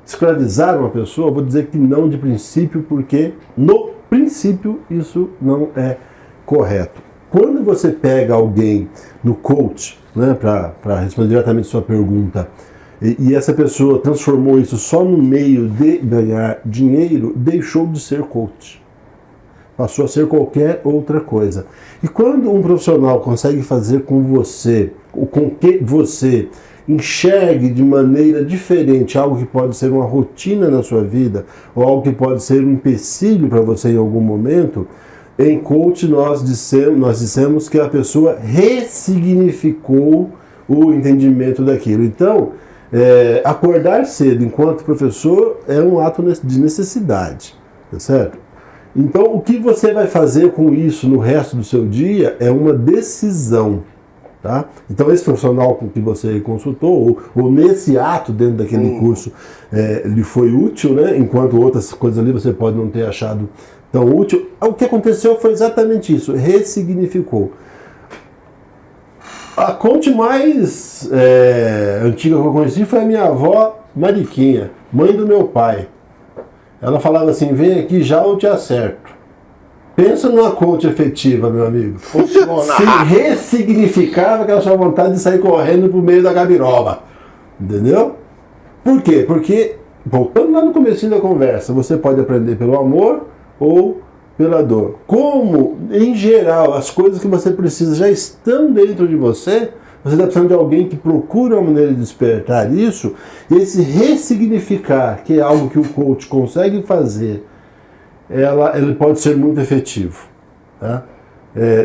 escravizar uma pessoa? Eu vou dizer que não de princípio, porque no princípio isso não é correto. Quando você pega alguém no coach, né, para responder diretamente a sua pergunta, e essa pessoa transformou isso só no meio de ganhar dinheiro, deixou de ser coach. passou a ser qualquer outra coisa. E quando um profissional consegue fazer com você, ou com que você enxergue de maneira diferente algo que pode ser uma rotina na sua vida, ou algo que pode ser um empecilho para você em algum momento, em coach nós dissemos que a pessoa ressignificou o entendimento daquilo. Então, acordar cedo enquanto professor é um ato de necessidade, tá certo? Então, o que você vai fazer com isso no resto do seu dia é uma decisão, tá? Então, esse profissional com que você consultou, ou nesse ato dentro daquele curso, lhe foi útil, né? Enquanto outras coisas ali você pode não ter achado tão útil. O que aconteceu foi exatamente isso, ressignificou. A coach mais antiga que eu conheci foi a minha avó Mariquinha, mãe do meu pai. Ela falava assim, vem aqui já eu te acerto. Pensa numa coach efetiva, meu amigo. Funciona. Se ressignificava aquela sua vontade de sair correndo pro meio da gabiroba. Entendeu? Por quê? Porque, voltando lá no comecinho da conversa, você pode aprender pelo amor ou pela dor. Como, em geral, as coisas que você precisa já estão dentro de você, você está precisando de alguém que procura uma maneira de despertar isso, e esse ressignificar, que é algo que o coach consegue fazer, ele pode ser muito efetivo. Tá?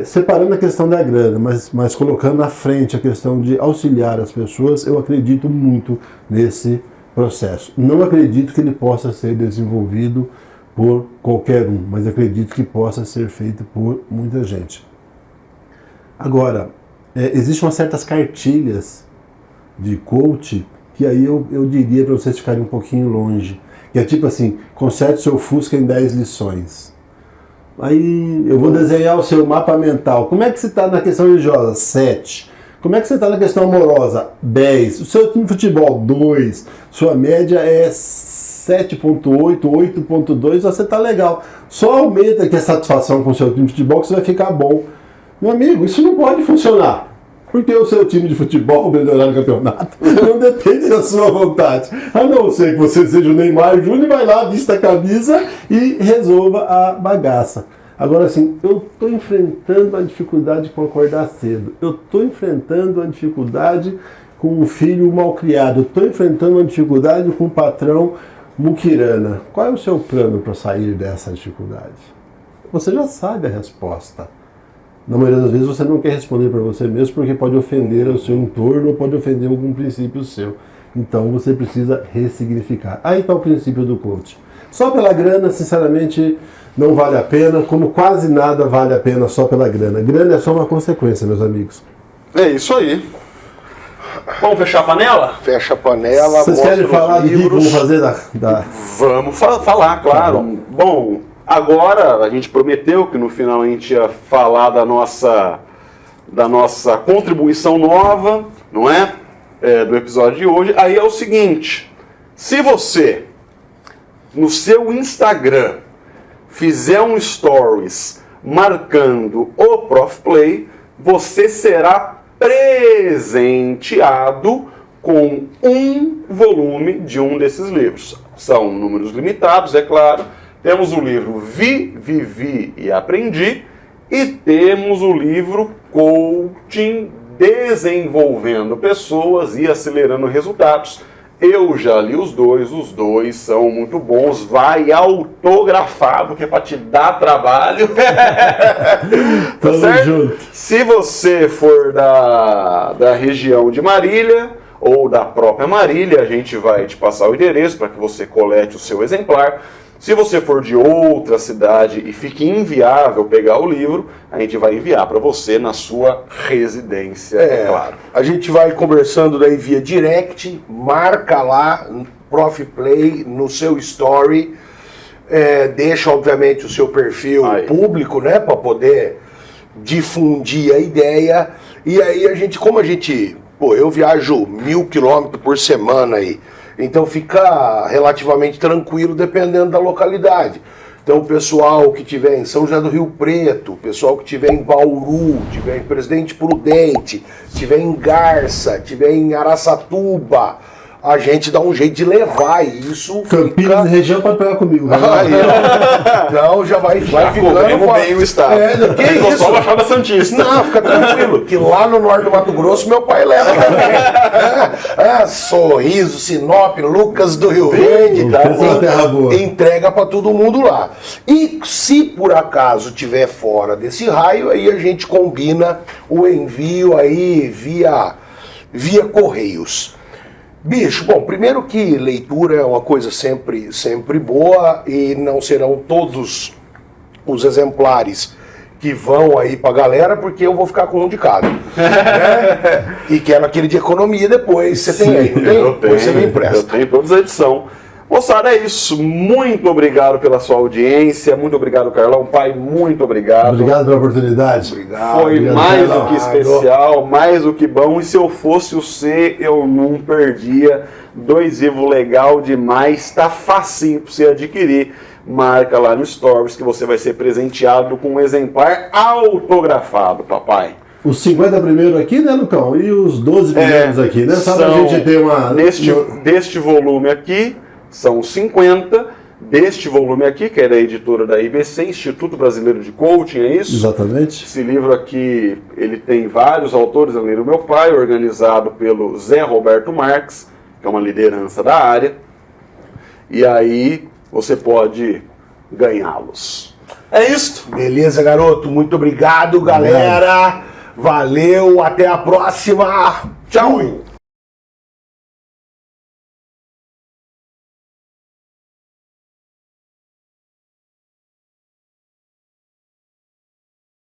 Separando a questão da grana, mas colocando na frente a questão de auxiliar as pessoas, eu acredito muito nesse processo. Não acredito que ele possa ser desenvolvido por qualquer um, mas acredito que possa ser feito por muita gente. Agora, existem umas certas cartilhas de coach que aí eu diria para vocês ficarem um pouquinho longe, que é tipo assim, conserte seu Fusca em 10 lições. Aí eu vou desenhar o seu mapa mental. Como é que você está na questão religiosa? 7. Como é que você está na questão amorosa? 10. O seu time de futebol? 2. Sua média é 7.8, 8.2, você está legal. Só aumenta aqui a satisfação com o seu time de futebol que você vai ficar bom. Meu amigo, isso não pode funcionar. Porque o seu time de futebol melhorar no campeonato não depende da sua vontade. A não ser que você seja o Neymar Júnior, vai lá, vista a camisa e resolva a bagaça. Agora assim, eu estou enfrentando a dificuldade com acordar cedo. Eu estou enfrentando a dificuldade com um filho mal criado. Eu estou enfrentando a dificuldade com um patrão muquirana. Qual é o seu plano para sair dessa dificuldade? Você já sabe a resposta. Na maioria das vezes você não quer responder para você mesmo porque pode ofender o seu entorno ou pode ofender algum princípio seu. Então você precisa ressignificar. Aí está o princípio do coach. Só pela grana, sinceramente, não vale a pena, como quase nada vale a pena só pela grana. Grana é só uma consequência, meus amigos. É isso aí. Vamos fechar a panela? Fecha a panela. Vocês querem falar do que vamos fazer da... Vamos falar, claro. Bom, agora a gente prometeu que no final a gente ia falar da nossa contribuição nova, não é? Do episódio de hoje. Aí é o seguinte, se você no seu Instagram fizer um stories marcando o ProfPlay, você será presenteado com um volume de um desses livros. São números limitados, é claro. Temos o livro Vivi e Aprendi e temos o livro Coaching Desenvolvendo Pessoas e Acelerando Resultados. Eu já li os dois são muito bons. Vai autografado, que é para te dar trabalho. Tá certo? Junto. Se você for da região de Marília ou da própria Marília, a gente vai te passar o endereço para que você colete o seu exemplar. Se você for de outra cidade e fique inviável pegar o livro, a gente vai enviar para você na sua residência, é claro. A gente vai conversando daí via direct, marca lá, ProfPlay, no seu story, deixa obviamente o seu perfil público, né, para poder difundir a ideia. E aí eu viajo 1000 quilômetros por semana aí. Então fica relativamente tranquilo dependendo da localidade. Então o pessoal que estiver em São José do Rio Preto, o pessoal que estiver em Bauru, estiver em Presidente Prudente, estiver em Garça, estiver em Araçatuba, a gente dá um jeito de levar isso. Campinas e região pode pegar comigo. Né? Aí, ó. Então já vai ficando. Corremos bem o estado. Que Ficou isso? só Baixada Santista. Não, fica tranquilo, que lá no norte do Mato Grosso meu pai leva também. Sorriso, Sinop, Lucas do Rio Verde, terra boa. entrega pra todo mundo lá. E se por acaso tiver fora desse raio, aí a gente combina o envio aí via correios. Bicho, bom, primeiro que leitura é uma coisa sempre boa e não serão todos os exemplares que vão aí pra galera, porque eu vou ficar com um de cada. Né? E quero aquele de economia depois. Você tem aí, não tem? Depois você me empresta. Eu tenho todas as edições. Moçada, é isso. Muito obrigado pela sua audiência. Muito obrigado, Carlão. Pai, muito obrigado. Obrigado pela oportunidade. Obrigado. Foi obrigado, mais Carlão. do que especial, mais do que bom. E se eu fosse o C, eu não perdia. 2 Evo legal demais. Tá facinho pra você adquirir. Marca lá no Stories que você vai ser presenteado com um exemplar autografado, papai. Os 50 primeiros aqui, né, Lucão? E os 12 primeiros aqui, né? Só pra gente ter uma... Deste volume aqui, são 50. Deste volume aqui, que é da editora da IBC, Instituto Brasileiro de Coaching, é isso? Exatamente. Esse livro aqui, ele tem vários autores, além do meu pai, organizado pelo Zé Roberto Marques, que é uma liderança da área. E aí você pode ganhá-los. É isto. Beleza, garoto. Muito obrigado, galera. Valeu. Até a próxima. Tchau.